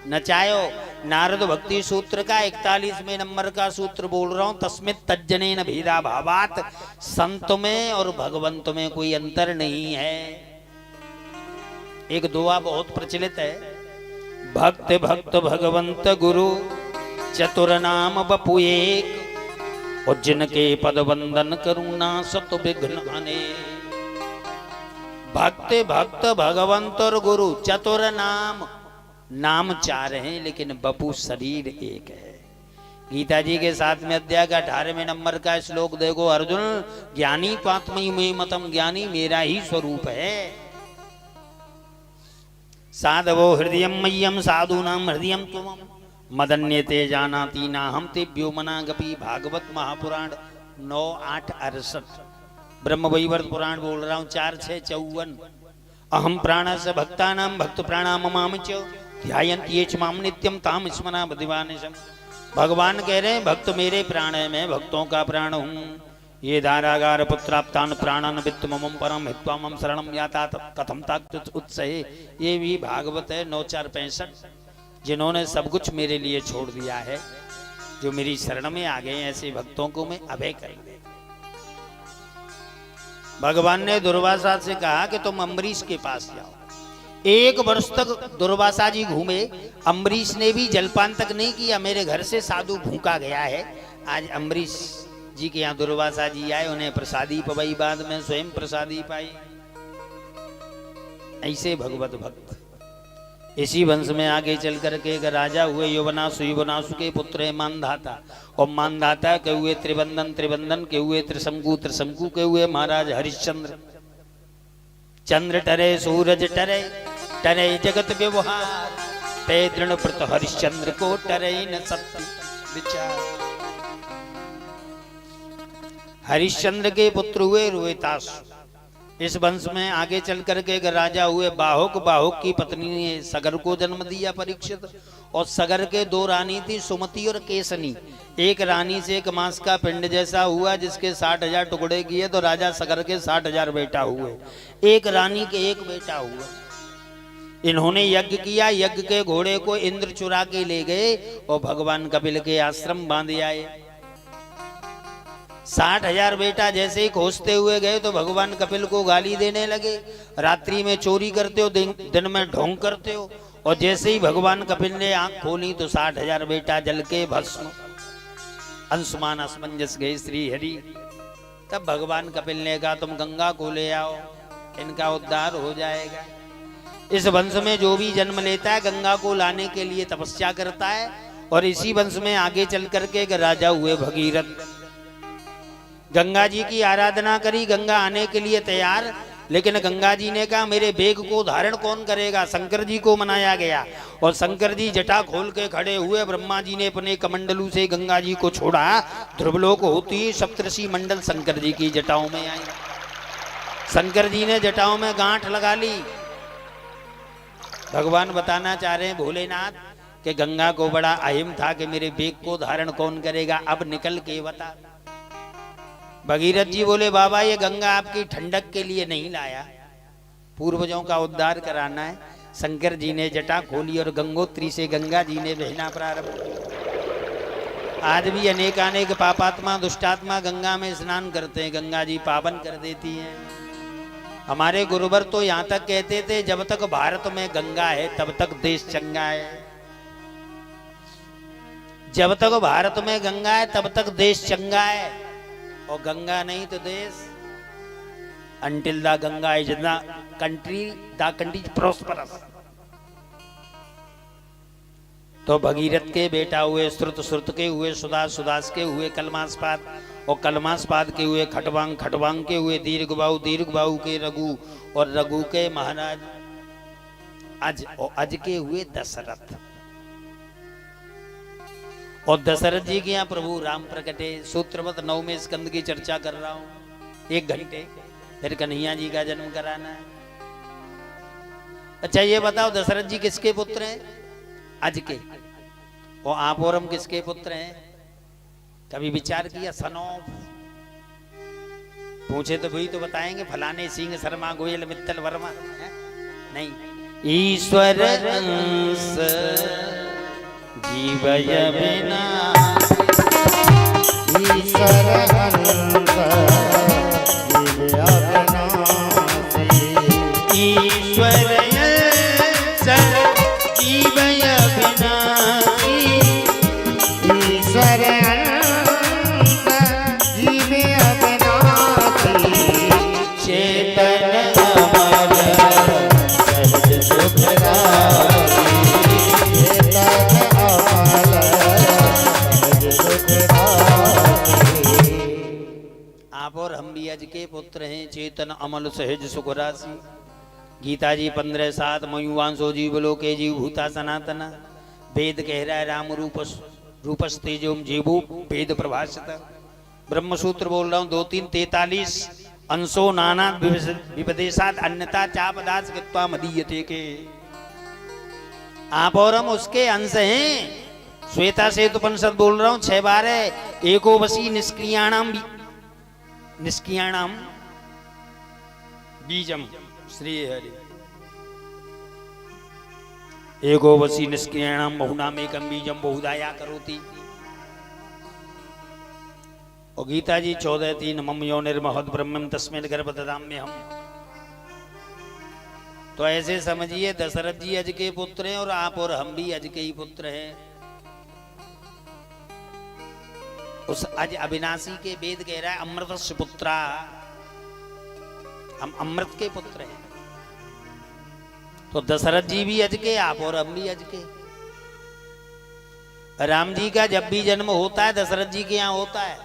नचायो। नारद भक्ति सूत्र का 41वें नंबर का सूत्र बोल रहा हूं। तस्मित तज्जने न भेदा भावात, संत में और भगवंत में कोई अंतर नहीं है। एक दुआ बहुत प्रचलित है, भक्त भक्त भगवंत गुरु चतुर नाम बपु एक, और जिनके पद वंदन करुणा सत विघ्न अनेक। भक्त भक्त भगवंत और गुरु चतुर नाम, नाम 4 हैं लेकिन बपू शरीर एक है। गीता जी के 7वें अध्याय का 18वें नंबर का श्लोक देखो, अर्जुन ज्ञानी पात्मयी में मतम, ज्ञानी मेरा ही स्वरूप है। साधवो हृदय मह्यम साधूनाम हृदय तुम मदन्यते जानाति नाहम तेभ्यो मनागपि। भागवत महापुराण 9:8-68। ब्रह्म वैवर्त पुराण बोल रहा हूँ 4:6-54। अहम प्राण से भक्तानाम भक्त प्राणाम माम च ध्यायन्ति ये च माम नित्यम ताम स्मना बुद्धिमानिशम। भगवान कह रहे हैं भक्त मेरे प्राण है, मैं भक्तों का प्राण हूँ। ये दारागार पुत्राप्तान प्राणन वित्त मम परम हित्वा मम शरणम याता कथम ताक उत्सहे। ये भी भागवत है 9:4-65। जिन्होंने सब कुछ मेरे लिए छोड़ दिया है, जो मेरी शरण में आ गए, ऐसे भक्तों को मैं अभय कर दे। भगवान ने दुर्वासा से कहा कि तुम अम्बरीश के पास जाओ। 1 वर्ष तक दुर्वासा जी घूमे, अम्बरीश ने भी जलपान तक नहीं किया। मेरे घर से साधु भूखा गया है। आज अम्बरीश जी के यहाँ दुर्वासा जी आए, उन्हें प्रसादी पवाई, बाद में स्वयं प्रसादी पाई। ऐसे भगवत भक्त। इसी वंश में आगे चल करके एक राजा हुए युवनासु, युवनासु के पुत्र है मानधाता, और मानधाता के हुए त्रिबंधन, त्रिबंधन के हुए त्रिशंकु, त्रिशंकु के हुए महाराज हरिश्चंद्र। चंद्र टरे सूरज टरे, टरे जगत व्यवहार, ते दृढ़ प्रत हरिश्चंद्र को टरे न सत्य विचार। हरिश्चंद्र के पुत्र हुए रोहितासु। इस वंश में आगे चल करके एक राजा हुए बाहुक। बाहुक की पत्नी ने सगर को जन्म दिया परीक्षित, और सगर के 2 रानी थी, सुमति और केसनी। एक रानी से 1 मास का पिंड जैसा हुआ, जिसके 60,000 टुकड़े किए तो राजा सगर के 60,000 बेटा हुए। एक रानी के 1 बेटा हुआ। इन्होंने यज्ञ किया, यज्ञ के घोड़े को इंद्र चुरा के ले गए और भगवान कपिल के आश्रम बांधे आए। 60,000 बेटा जैसे ही खोजते हुए गए तो भगवान कपिल को गाली देने लगे, रात्रि में चोरी करते हो, दिन में ढोंग करते हो। और जैसे ही भगवान कपिल ने आंख खोली तो 60,000 बेटा जल के भस्म। अंशुमान असमंजस गए श्री हरि। तब भगवान कपिल ने कहा तुम गंगा को ले आओ, इनका उद्धार हो जाएगा। इस वंश में जो भी जन्म लेता है गंगा को लाने के लिए तपस्या करता है। और इसी वंश में आगे चल करके एक राजा हुए भगीरथ। गंगा जी की आराधना करी, गंगा आने के लिए तैयार, लेकिन गंगा जी ने कहा मेरे बेग को धारण कौन करेगा। शंकर जी को मनाया गया और शंकर जी जटा खोल के खड़े हुए। ब्रह्मा जी ने अपने कमंडलू से गंगा जी को छोड़ा। ध्रुवलोक होती सप्तऋषि मंडल शंकर जी की जटाओं में आई। शंकर जी ने जटाओं में गांठ लगा ली। भगवान बताना चाह रहे हैं भोलेनाथ कि गंगा को बड़ा अहिम था कि मेरे बेग को धारण कौन करेगा, अब निकल के बता। भगीरथ जी बोले बाबा ये गंगा आपकी ठंडक के लिए नहीं लाया, पूर्वजों का उद्धार कराना है। शंकर जी ने जटा खोली और गंगोत्री से गंगा जी ने बहना प्रारंभ। आज भी अनेक पापात्मा दुष्टात्मा गंगा में स्नान करते हैं, गंगा जी पावन कर देती हैं। हमारे गुरुवर तो यहाँ तक कहते थे जब तक भारत में गंगा है तब तक देश चंगा है। जब तक भारत में गंगा है तब तक देश चंगा है, और गंगा नहीं तो देश। Until the Ganga is in the country is prosperous. तो भगीरथ के बेटा हुए, श्रुत श्रुत के हुए, सुदास सुदास के हुए, कलमास्पाद और कलमास्पाद के हुए खटवांग, खटवांग के हुए दीर्घबाहु के रघु और रघु के महाराज अज और अज के हुए दशरथ। और दशरथ जी के यहाँ प्रभु राम प्रकटे। सूत्रवत 9वें स्कंद की चर्चा कर रहा हूं 1 घंटे, फिर कन्हैया जी का जन्म कराना है। अच्छा ये बताओ दशरथ जी किसके पुत्र हैं? अज के। और आप और हम किसके पुत्र हैं? कभी विचार किया? सनौफ पूछे तो वही तो बताएंगे, फलाने सिंह शर्मा गोयल मित्तल वर्मा है? नहीं, ईश्वर अंश जीवय बिना, ईश्वर अंश जीवय अविनाशी, ईश्वर अंश जीवय बिनाशी, ईश्वर अंश जीवय अविनाशी, चेतन अमर सहज सुखदाई, चेतन अमर सहज सुखदाई। आप और हम भी अज के पुत्र हैं, चेतन अमल सहज सुख राशि। गीता जी 15:7 मयुवांशो जीव लोके जीव भूता सनातना। वेद कह रहा है राम रूपस्तेजोम जीवो वेद प्रभाषित। ब्रह्मसूत्र बोल रहा हूँ 2-3-43 अंशो नाना विपदेशात अन्यता चापदास कृत्वा मदीयते के। आप और हम उसके अंश हैं। श्वेता सेतुपनिषद बोल रहा हूँ 6 बार है। एको वसी निष्क्रियाणाम बीजम श्री हरि। एको वसी निष्क्रियाणाम बहुनाम एकम बीजम बहुधाया करोति। और गीता जी 14:3 मम योनिर्महद् ब्रह्मं तस्मिन् गर्भ ददाम्यहम्। तो ऐसे समझिए दशरथ जी अज के पुत्र हैं और आप और हम भी अज के ही पुत्र हैं। उस अज अविनाशी के वेद कह रहा है अमृतस्य पुत्रा, हम अमृत के पुत्र हैं। तो दशरथ जी भी अज के, आप और हम भी अज के। राम जी का जब भी जन्म होता है दशरथ जी के यहाँ होता है।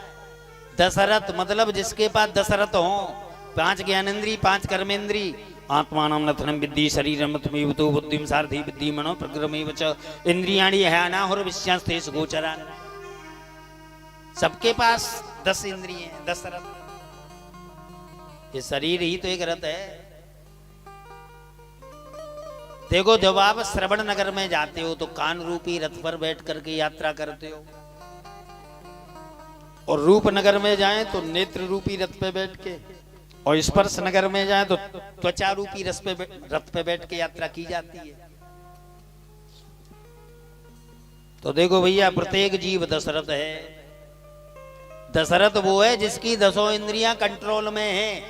दशरथ मतलब जिसके पास दशरथ हो, 5 ज्ञानेन्द्री 5 कर्मेंद्री, आत्मानं नथनं विद्धि शरीरं तमेव तो बुद्धिं सारथि विद्धि मनो प्रक्रमेव च इंद्रियाणि ह्यानाहुर विश्यांस्तेषु गोचरान्। सबके पास 10 इंद्रिय हैं। दशरथ ये शरीर ही तो एक रथ है। देखो जब आप श्रवण नगर में जाते हो तो कान रूपी रथ पर बैठ करके यात्रा करते हो, और रूप नगर में जाएं तो नेत्र रूपी रथ पे बैठ के, और स्पर्श नगर में जाएं तो त्वचा रूपी रथ पे बैठ के यात्रा की जाती है। तो देखो भैया प्रत्येक जीव दशरथ है। दशरथ वो है जिसकी 10 इंद्रियां कंट्रोल में है।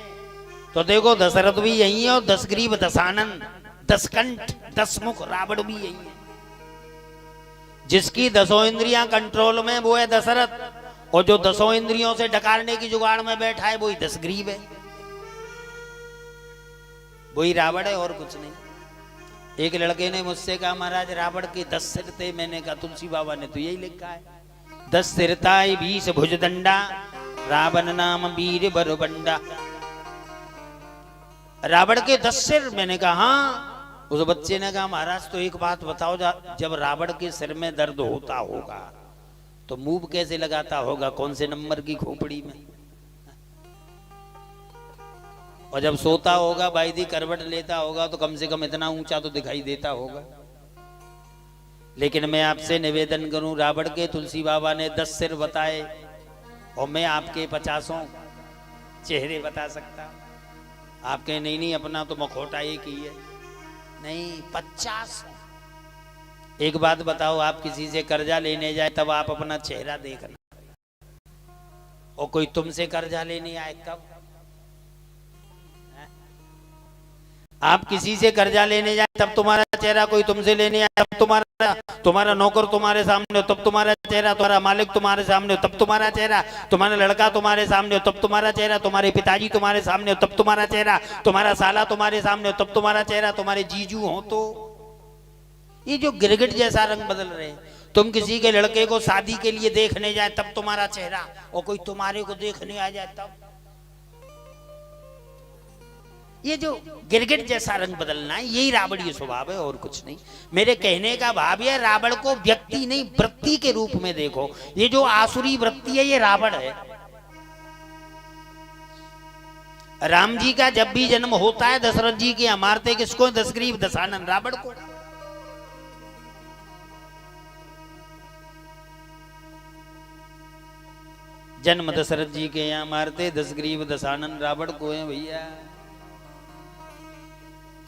तो देखो दशरथ भी यही है, और 10 ग्रीव 10 आनंद 10 कंठ 10 मुख रावण भी यही है। जिसकी 10 इंद्रियां कंट्रोल में वो है दशरथ, और जो 10 इंद्रियों से डकारने की जुगाड़ में बैठा है वही 10 ग्रीव है, वही रावण है और कुछ नहीं। एक लड़के ने मुझसे कहा महाराज रावण के 10 सिर थे। मैंने कहा तुलसी बाबा ने तो यही लिखा है 10 सिरताय 20 भुजदंडा, रावण नाम वीर बरबंडा। रावण के 10 सिर। मैंने कहा हाँ। उस बच्चे ने कहा महाराज तो एक बात बताओ, जब रावण के सिर में दर्द होता होगा तो मूव कैसे लगाता होगा, कौन से नंबर की खोपड़ी में? और जब सोता होगा बाईदी करवट लेता होगा तो कम से कम इतना ऊंचा तो दिखाई देता होगा। लेकिन मैं आपसे निवेदन करूं, रावण के तुलसी बाबा ने 10 सिर बताए और मैं आपके 50 चेहरे बता सकता। आपके नहीं, अपना तो मखौटा एक ही है। नहीं 50। एक बात बताओ, आप किसी से कर्जा लेने जाए तब आप अपना चेहरा देखना, और कोई तुमसे कर्जा लेने आए तब? आप किसी से कर्जा लेने जाए तब तुम्हारा चेहरा, कोई तुमसे लेने आए तब तुम्हारा नौकर तुम्हारे सामने हो तब तुम्हारा चेहरा, तुम्हारा मालिक तुम्हारे सामने हो तब तुम्हारा चेहरा, तुम्हारा लड़का तुम्हारे सामने हो तब तुम्हारा चेहरा, तुम्हारे पिताजी तुम्हारे सामने हो तब तुम्हारा चेहरा, तुम्हारा साला तुम्हारे सामने हो तब तुम्हारा चेहरा, तुम्हारे जीजू हो तो ये जो गिरगिट जैसा रंग बदल रहे हैं, तुम किसी के लड़के को शादी के लिए देखने जाए तब तुम्हारा चेहरा, और कोई तुम्हारे को देखने आ जाए तब। ये जो गिरगिट जैसा रंग बदलना है, यही रावणीय स्वभाव है और कुछ नहीं। मेरे कहने का भाव है, रावण को व्यक्ति नहीं वृत्ति के रूप में देखो। ये जो आसुरी वृत्ति है ये रावण है। राम जी का जब भी जन्म होता है, दशरथ जी के यहाँ मारते किसको? दशग्रीव दशानन रावण को। जन्म दशरथ जी के यहाँ मारते दशग्रीव दशानन रावण को है भैया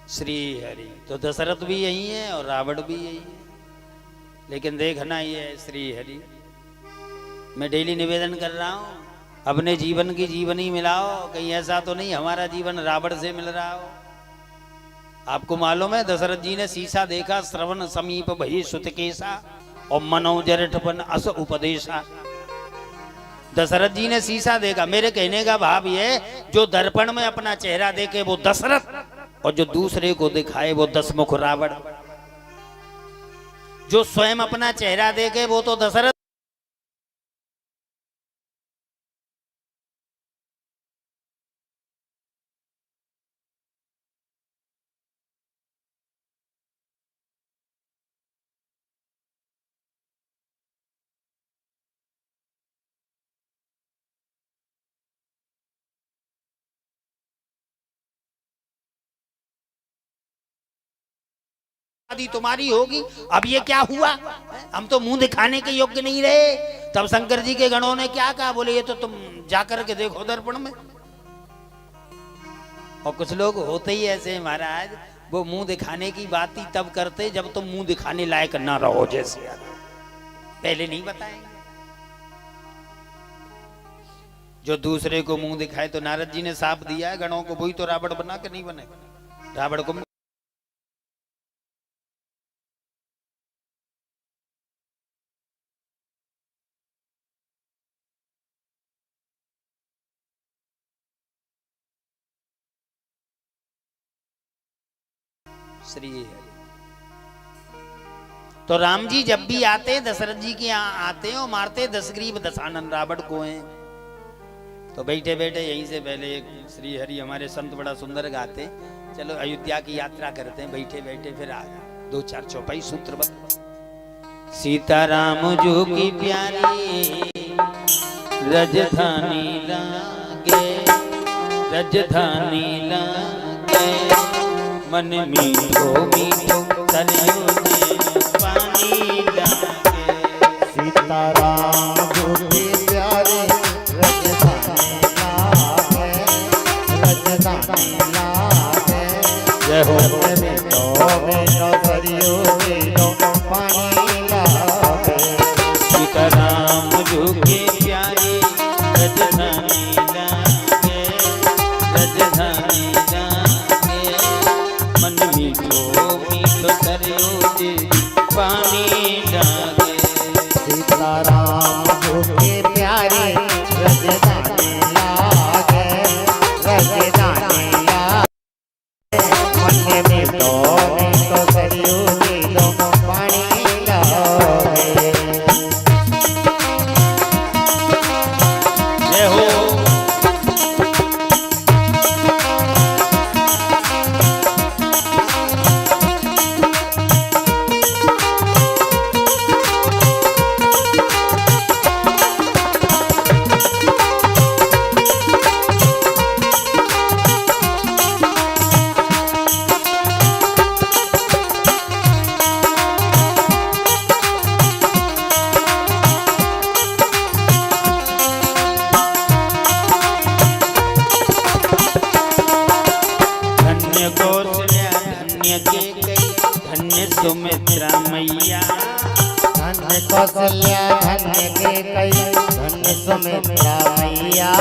श्री हरि। तो दशरथ भी यही है और रावण भी यही है, लेकिन देखना ये है श्री हरि। मैं डेली निवेदन कर रहा हूं, अपने जीवन की जीवनी मिलाओ, कहीं ऐसा तो नहीं हमारा जीवन रावण से मिल रहा हो। आपको मालूम है दशरथ जी ने शीशा देखा, श्रवण समीप भई सुतकेसा और मनोजरठपन अस उपदेशा। दशरथ जी ने शीशा देखा। मेरे कहने का भाव ये, जो दर्पण में अपना चेहरा देखे वो दशरथ, और जो दूसरे को दिखाए वो दशमुख रावण। जो स्वयं अपना चेहरा देखे वो तो दशरथ, शादी तुम्हारी होगी। अब ये क्या हुआ, हम तो मुंह दिखाने के योग्य नहीं रहे। तब शंकर जी के गणों ने क्या कहा? बोले ये तो तुम जाकर के देखो दर्पण में। और कुछ लोग होते ही ऐसे महाराज, वो मुंह दिखाने की बात ही तब करते जब तुम मुंह दिखाने लायक ना रहो, जैसे पहले नहीं बताएंगे। जो दूसरे को मुंह दिखाए, तो नारद जी ने साफ दिया है गणों को, वही तो रावण बना के नहीं बने। रावण को श्री हरि। तो राम जी जब भी आते हैं दशरथ जी के यहाँ आते हैं और मारते दशग्रीव दशानन रावण को हैं। तो बैठे बैठे यहीं से पहले एक श्री हरि हमारे संत बड़ा सुंदर गाते, चलो अयोध्या की यात्रा करते हैं, बैठे बैठे फिर आ जा दो चार चौपाई सूत्र बता। सीताराम जो की प्यारी रजधानी लागे, रजधानी लागे, मन मीठो मीठो तरियो ने पानी लागे। सीताराम जो के प्यारे रजधानी लागे, रजधानी लागे। जय हो। मीठो तरियो मीठो पानी लागे। सीताराम जो के प्यारे रजधानी लागे, रजधानी लागे, मन मीठो मीठो तरियो दे पानी लागे। सीताराम जो के प्यारे रजधानी लागे, रजधानी लागे। मन मीठो मीठो तरियो मीठो पानी लागे। जय हो। धन्य कौशल्या धन्य केकई धन्य सुमित्रा मैया। धन्य कौशल्या धन्य केकई धन्य सुमित्रा मैया।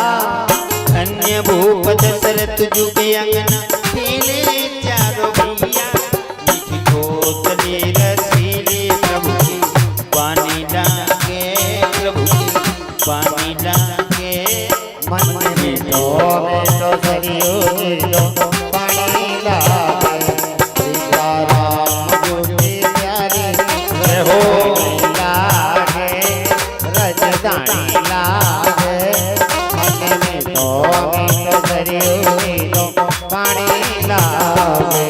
धन्य भूप दशरथ जुग अंगना खेले चारों भैया। मीठी कोसले रसीले प्रभु की पानी लागे, प्रभु की पानी लागे। मन मीठो मीठो तरियो मीठो पानी लागे। सीताराम जो के प्यारे रजदानी लागे मन में तो अमित सरियों तो पानी लागे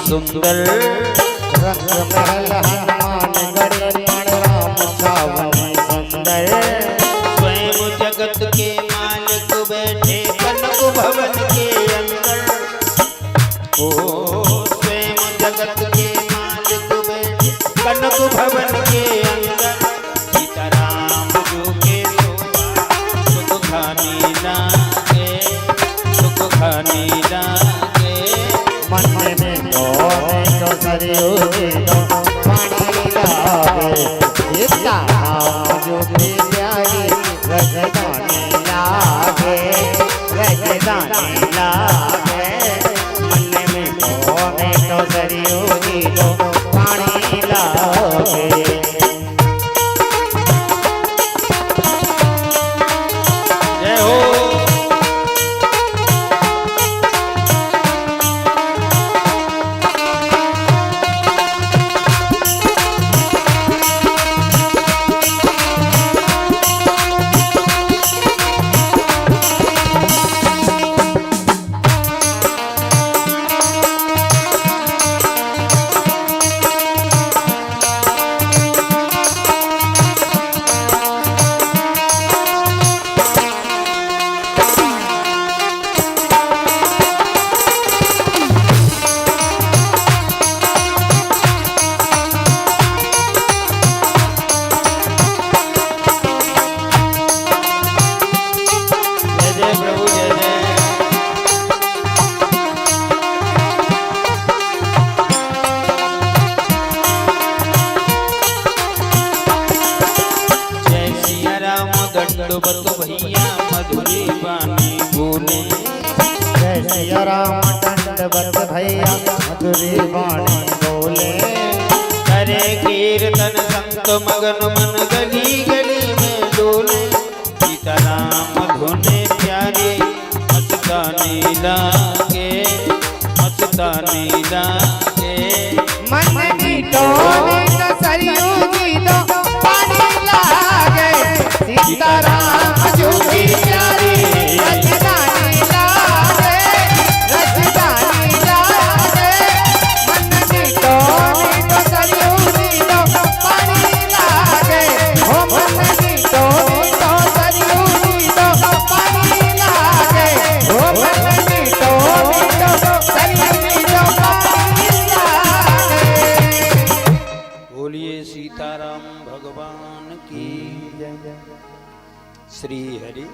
सुंदर रंग महल हनुमान गढ़ी राम छावनी सुंदर स्वयं जगत के मालिक बैठे कनक भवन के अंदर ओ स्वयं जगत के मालिक बैठे कनक भवन के अंदर सीताराम जो के सुख खानी लागे सुख खानी लागे मन में तो सरियों तो पानी लागे इसका नाम जो भी प्यारी रजदानी लागे रजदानी लागे मन में तो सरियों तो पानी लागे जय हो भैया मधुरी बानी बोले जय सिया राम दंडवत भैया मधुरी बाणी बोले करे कीर्तन संत मगन मन गली गली में डोले सीताराम धुने प्यारे मस्तानी लागे मस्तानी लागे मन में तो सरियों जी तो पानी लागे सीताराम जो भी प्यारी रजदानी लागे रजदानी लागे मन में तो सरियों जी तो पानी लागे हो मन में तो सरियों जी तो पानी लागे हो मन में तो सरियों जी तो पानी लागे बोलिए सीताराम भगवान की श्री हरि।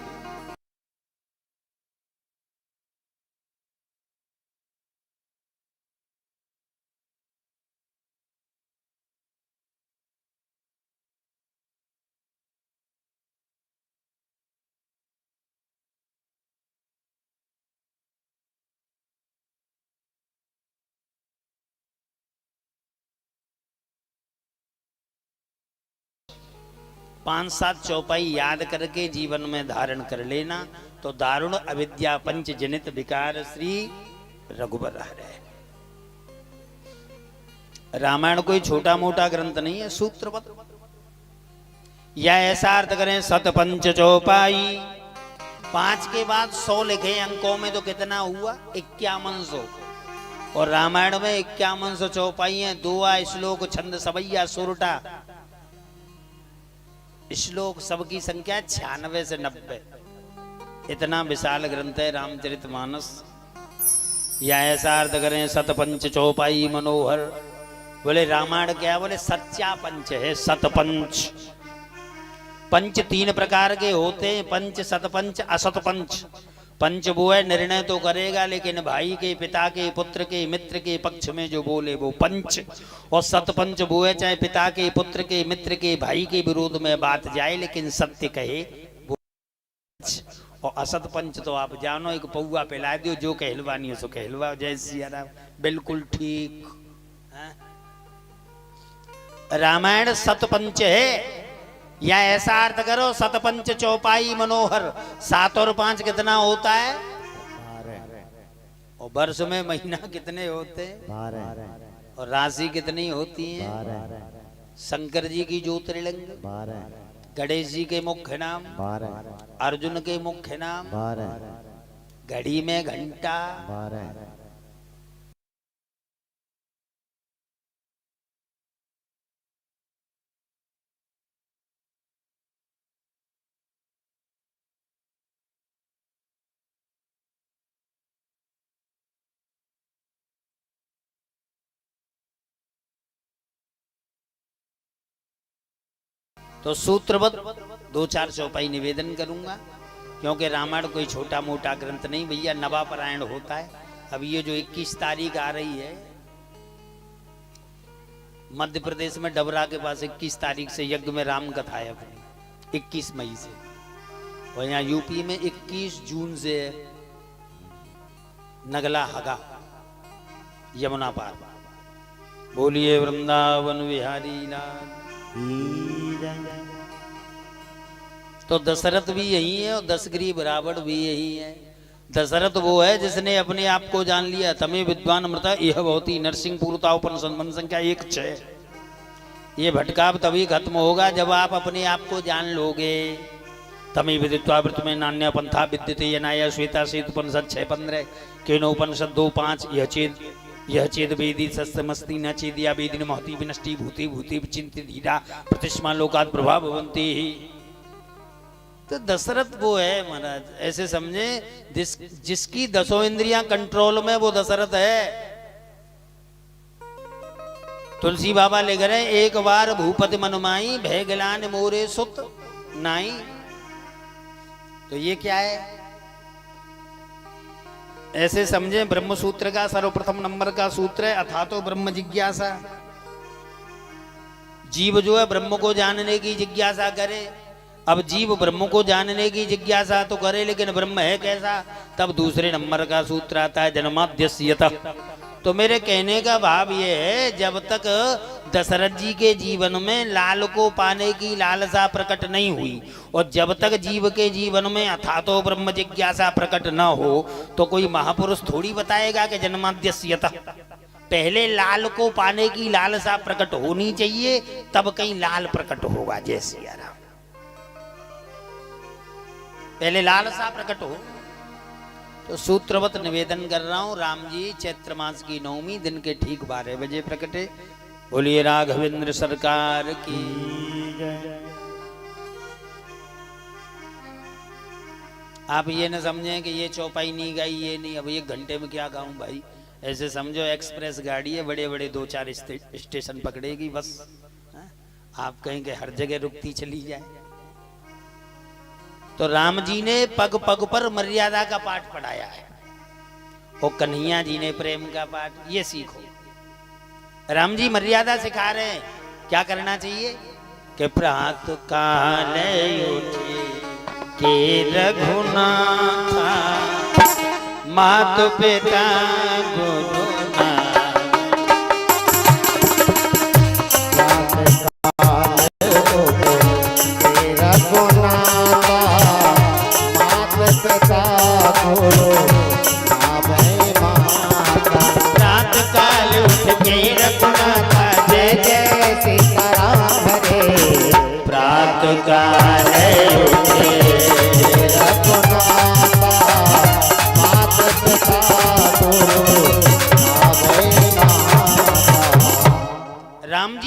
पांच सात चौपाई याद करके जीवन में धारण कर लेना तो दारुण अविद्या पंच जनित विकार श्री रघुबर है। रामायण कोई छोटा मोटा ग्रंथ नहीं है, सूत्रबद्ध। या ऐसा अर्थ करें सत पंच चौपाई, 5 के बाद 100 लिखे अंकों में तो कितना हुआ 5100। और रामायण में 5100 चौपाई है, 2 श्लोक छंद सवैया सुरटा श्लोक, सबकी संख्या 96 से 90। इतना विशाल ग्रंथ है रामचरितमानस। या ऐसा अर्थ करें सतपंच चौपाई मनोहर। बोले रामायण क्या? बोले सच्चा पंच है, सतपंच। पंच 3 प्रकार के होते हैं, पंच, सतपंच, असतपंच। पंच वो है निर्णय तो करेगा, लेकिन भाई के, पिता के, पुत्र के, मित्र के पक्ष में जो बोले वो पंच। और सतपंच वो है चाहे पिता के, पुत्र के, मित्र के, भाई के विरोध में बात जाए लेकिन सत्य कहे वो पंच। और असत पंच तो आप जानो, एक पौआ पिला दो, जो कहलवानी हो सो कहलवा। जय सिया राम। बिल्कुल ठीक। रामायण सतपंच है। या ऐसा अर्थ करो सतपंच चौपाई मनोहर। 7 और 5 कितना होता है? 12। और वर्ष में महीना कितने होते हैं? 12। और राशि कितनी होती है? 12। शंकर जी की ज्योतिर्लिंग 12। गणेश जी के मुख्य नाम 12। अर्जुन के मुख्य नाम 12। घड़ी में घंटा 12। तो सूत्रबद्ध 2-4 चौपाई निवेदन करूंगा, क्योंकि रामायण कोई छोटा मोटा ग्रंथ नहीं भैया, नवापरायण होता है। अब ये जो 21 तारीख आ रही है, मध्य प्रदेश में डबरा के पास 21 तारीख से यज्ञ में राम कथा है अपनी, 21 मई से। और यहाँ यूपी में 21 जून से नगला हगा यमुना पार। बोलिए वृंदावन बिहारी लाल। तो दशरथ भी यही है और दशग्रीव रावण भी यही है। दशरथ वो है जिसने अपने आप को जान लिया। तमे विद्वान मृता यह भवती नरसिंह पूर्ता उपनिषद मन संख्या 1-6। ये भटकाव तभी खत्म होगा जब आप अपने आप को जान लोगे। तमे विदित्वा व्रत में नान्य पंथा विद्यते यनाया श्वेता श्वेत उपनिषद 6-15 केनो उपनिषद 2-5। यह चेद वेदी सस्तमस्ति न चेदिया वेदिन महती विनष्टि भूति भूति चिंतित धीरा प्रतिष्मा लोकात प्रभाव भवन्ति ही। तो दशरथ वो है महाराज, ऐसे समझे जिसकी 10 इंद्रियां कंट्रोल में, वो दशरथ है। तुलसी बाबा लिख रहे, एक बार भूपति मनमाई भय गिलान मोरे सुत नाई। तो ये क्या है? ऐसे समझे ब्रह्म सूत्र का सर्वप्रथम नंबर का सूत्र है अथा तो ब्रह्म जिज्ञासा। जीव जो है ब्रह्म को जानने की जिज्ञासा करे। अब जीव ब्रह्म को जानने की जिज्ञासा तो करे, लेकिन ब्रह्म है कैसा? तब दूसरे नंबर का सूत्र आता है जन्माद्यस्यतः। तो मेरे कहने का भाव ये है, जब तक दशरथ जी के जीवन में लाल को पाने की लालसा प्रकट नहीं हुई, और जब तक जीव के जीवन में अथातो ब्रह्म जिज्ञासा प्रकट न हो, तो कोई महापुरुष थोड़ी बताएगा कि जन्माद्यस्यतः। पहले लाल को पाने की लालसा प्रकट होनी चाहिए, तब कहीं लाल प्रकट होगा। जय सिया राम। पहले लालसा प्रकट हो। तो सूत्रवत निवेदन कर रहा हूं, राम जी चैत्र मास की 9वीं दिन के ठीक 12 बजे प्रकटे। बोलिए राघवेंद्र सरकार की। आप ये न समझें कि ये चौपाई नहीं गाई, ये नहीं, अब 1 घंटे में क्या गाऊं भाई। ऐसे समझो एक्सप्रेस गाड़ी है, बड़े बड़े 2-4 स्टेशन पकड़ेगी बस। आप कहेंगे हर जगह रुकती चली जाए। तो राम जी ने पग पग पर मर्यादा का पाठ पढ़ाया है, और कन्हैया जी ने प्रेम का पाठ। ये सीखो। राम जी मर्यादा सिखा रहे हैं, क्या करना चाहिए कि प्रातः काल उठे के रघुनाथा मातु पिता गुरु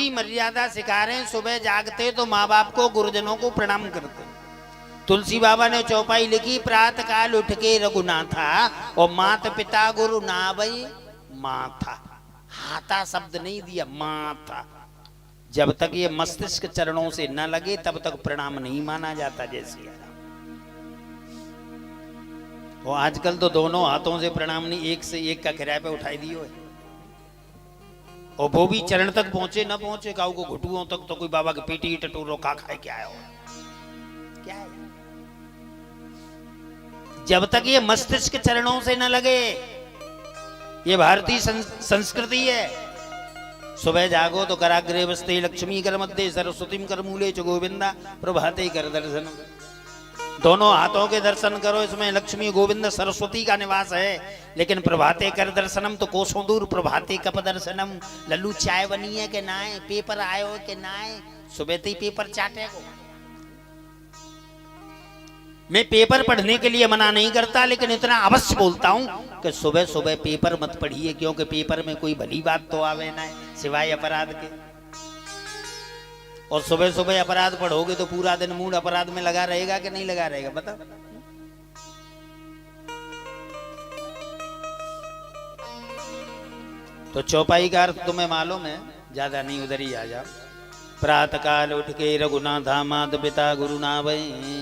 मर्यादा मर्यादा सिखा रहे हैं, सुबह जागते तो माँ बाप को गुरुजनों को प्रणाम करते। तुलसी बाबा ने चौपाई लिखी, प्रातः काल उठ के रघुनाथा और माता पिता गुरु नावई माथा। हाथा शब्द नहीं दिया, माथा। जब तक ये मस्तिष्क चरणों से न लगे तब तक प्रणाम नहीं माना जाता। जैसे वो आजकल तो दोनों हाथों से प्रणाम नहीं, एक से एक का किराए पे उठाई दियो है। और वो भी चरण तक पहुंचे न पहुंचे, काऊ को घुटुओं तक तो कोई बाबा के पीटी टटोरो का खाए क्या है, क्या है। जब तक ये मस्तिष्क चरणों से न लगे, ये भारतीय संस्कृति है। सुबह जागो तो कराग्रे वस्ते लक्ष्मी कर मध्य सरस्वती कर मूले च गोविंदा प्रभाते कर दर्शन। दोनों हाथों के दर्शन करो, इसमें लक्ष्मी गोविंद सरस्वती का निवास है। लेकिन प्रभाते कर दर्शनम तो कोसों दूर, प्रभाते कप दर्शनम। लल्लू चाय बनी है कि ना है, पेपर आयो कि ना है, सुबह ही पेपर चाटे को। मैं पेपर पढ़ने के लिए मना नहीं करता, लेकिन इतना अवश्य बोलता हूं कि सुबह सुबह पेपर मत पढ़िए, क्योंकि पेपर में कोई भली बात तो आवे ना है सिवाय अपराध के। और सुबह सुबह अपराध पढ़ोगे तो पूरा दिन मूड अपराध में लगा रहेगा कि नहीं लगा रहेगा, बताओ। तो चौपाई का अर्थ तुम्हें मालूम है, ज्यादा नहीं उधर ही आ जाओ। प्रातः काल उठ के रघुनाथा मात पिता गुरु नावै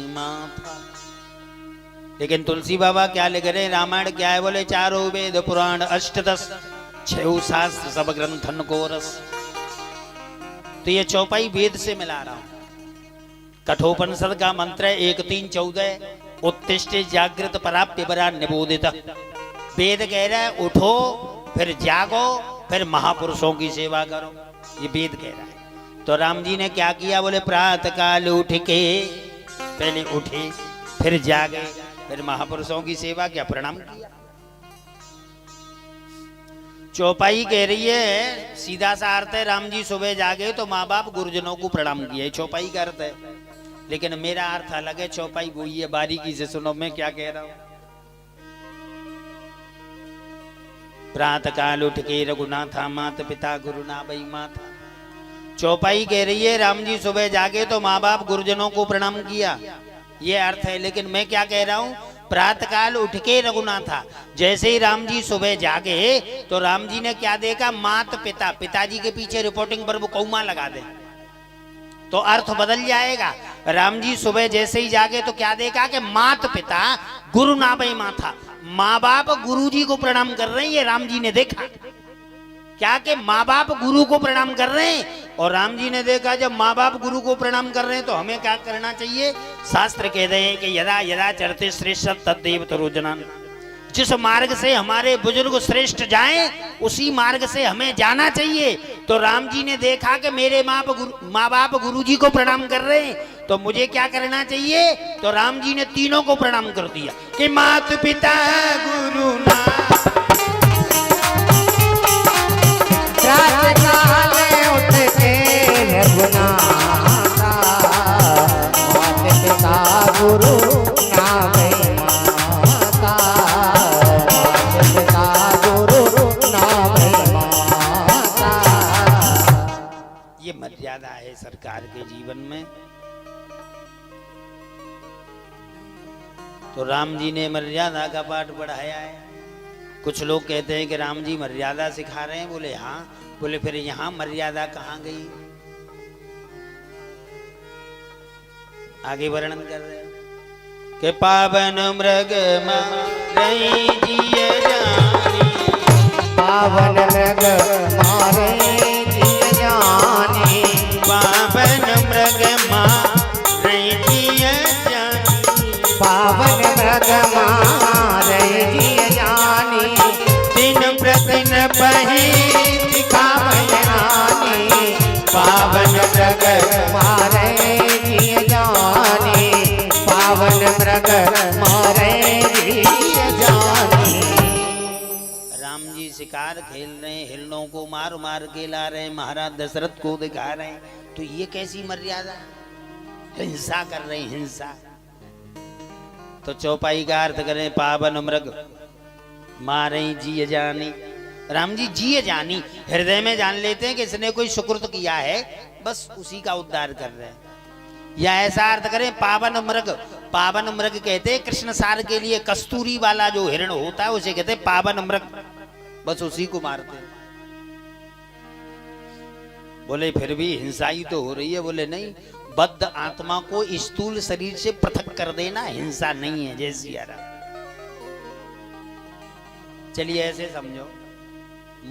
माथा। लेकिन तुलसी बाबा क्या लिख रहे, रामायण क्या है, बोले चारों वेद पुराण अष्टदश 6 शास्त्र सब ग्रंथन को रस। तो ये चौपाई वेद से मिला रहा हूं। कठोपनिषद का मंत्र है 1 3 14 उत्तिष्ठ जागृत पराप्य बरा निबोधित। वेद कह रहा है उठो, फिर जागो, फिर महापुरुषों की सेवा करो, ये वेद कह रहा है। तो राम जी ने क्या किया, बोले प्रातः काल उठ के पहले उठे, फिर जागे, फिर महापुरुषों की सेवा क्या, प्रणाम किया। चौपाई कह रही है सीधा सा अर्थ है, राम जी सुबह जागे तो माँ बाप गुरुजनों को प्रणाम किया, चौपाई का अर्थ है। लेकिन मेरा अर्थ अलग है, चौपाई वही है, बारीकी से सुनो मैं क्या कह रहा हूं। प्रातः काल उठ के रघुनाथा माता पिता गुरु नावै माथा। चौपाई कह रही है राम जी सुबह जागे तो माँ बाप गुरुजनों को प्रणाम किया, ये अर्थ है। लेकिन मैं क्या कह रहा हूं, प्रातः काल उठ के रघुनाथा। जैसे ही राम जी सुबह जागे तो राम जी ने क्या देखा, मात पिता, पिताजी के पीछे रिपोर्टिंग वर्ब कौमा लगा दे तो अर्थ बदल जाएगा। राम जी सुबह जैसे ही जागे तो क्या देखा कि मात पिता गुरु नावै माथा, माँ बाप गुरु जी को प्रणाम कर रहे हैं। ये राम जी ने देखा क्या कि माँ बाप गुरु को प्रणाम कर रहे हैं। और राम जी ने देखा जब माँ बाप गुरु को प्रणाम कर रहे हैं तो हमें क्या करना चाहिए। शास्त्र कह रहे हैं कि यदा यदा चरते श्रेष्ठ तद्देव तरोजनान। जिस मार्ग से हमारे बुजुर्ग श्रेष्ठ जाएं उसी मार्ग से हमें जाना चाहिए। तो राम जी ने देखा कि मेरे माँ बाप गुरु जी को प्रणाम कर रहे हैं तो मुझे क्या करना चाहिए। तो राम जी ने तीनों को प्रणाम कर दिया कि मात पिता गुरु ना। रघुनाथा माता पिता गुरु नावै माता, माता पिता गुरु नावै माता। ये मर्यादा है सरकार के जीवन में। तो राम जी ने मर्यादा का पाठ पढ़ाया है। कुछ लोग कहते हैं कि राम जी मर्यादा सिखा रहे हैं, बोले हाँ, बोले फिर यहाँ मर्यादा कहाँ गई। आगे वर्णन कर रहे हैं कि पावन मृग मारे जिय जानी, पावन मृग मारे जिय जानी, पावन मृग मारे जिय जानी, पावन मृग मारे जिय जानी, दिन प्रतिदिन बही दिखावन रानी, पावन मृग मारे जिय जानी, पावन मृग मारे जिय जानी। राम जी शिकार खेल रहे हैं, हिरणों को मार मार के ला रहे हैं, महाराज दशरथ को दिखा रहे हैं। तो ये कैसी मर्यादा, हिंसा कर रहे हैं, हिंसा। तो चौपाई का अर्थ करें पावन मृग मारे जिय जानी। राम जी जिए जानी, हृदय में जान लेते हैं कि इसने कोई सुकृत किया है, बस उसी का उद्धार कर रहे हैं। या ऐसा अर्थ करें पावन मृग, पावन मृग कहते हैं कृष्ण सार के लिए कस्तूरी वाला जो हिरण होता है उसे कहते हैं पावन मृग, बस उसी को मारते हैं। बोले फिर भी हिंसा ही तो हो रही है। बोले नहीं, बद्ध आत्मा को स्थूल शरीर से पृथक कर देना हिंसा नहीं है। जय सिया राम। चलिए ऐसे समझो,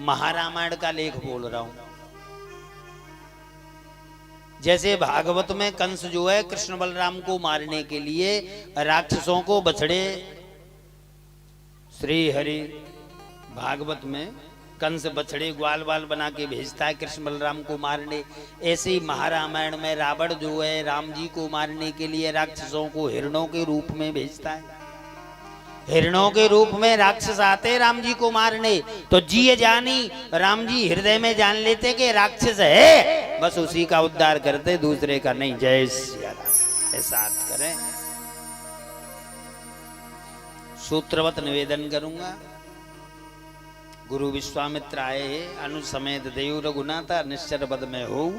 महारामायण का लेख बोल रहा हूं। जैसे भागवत में कंस जो है कृष्ण बलराम को मारने के लिए राक्षसों को बछड़े, श्री हरि भागवत में कंस बछड़े ग्वाल बाल बना के भेजता है कृष्ण बलराम को मारने। ऐसे ही महारामायण में रावण जो है राम जी को मारने के लिए राक्षसों को हिरणों के रूप में भेजता है। हिरणों के रूप में राक्षस आते राम जी को मारने, तो जिए जानी राम जी हृदय में जान लेते कि राक्षस है, बस उसी का उद्धार करते, दूसरे का नहीं। जय सिया राम। ऐसा अर्थ करें। सूत्रवत निवेदन करूंगा। गुरु विश्वामित्र आए, अनुज समेत देव रघुनाथा, निश्चर पद में हो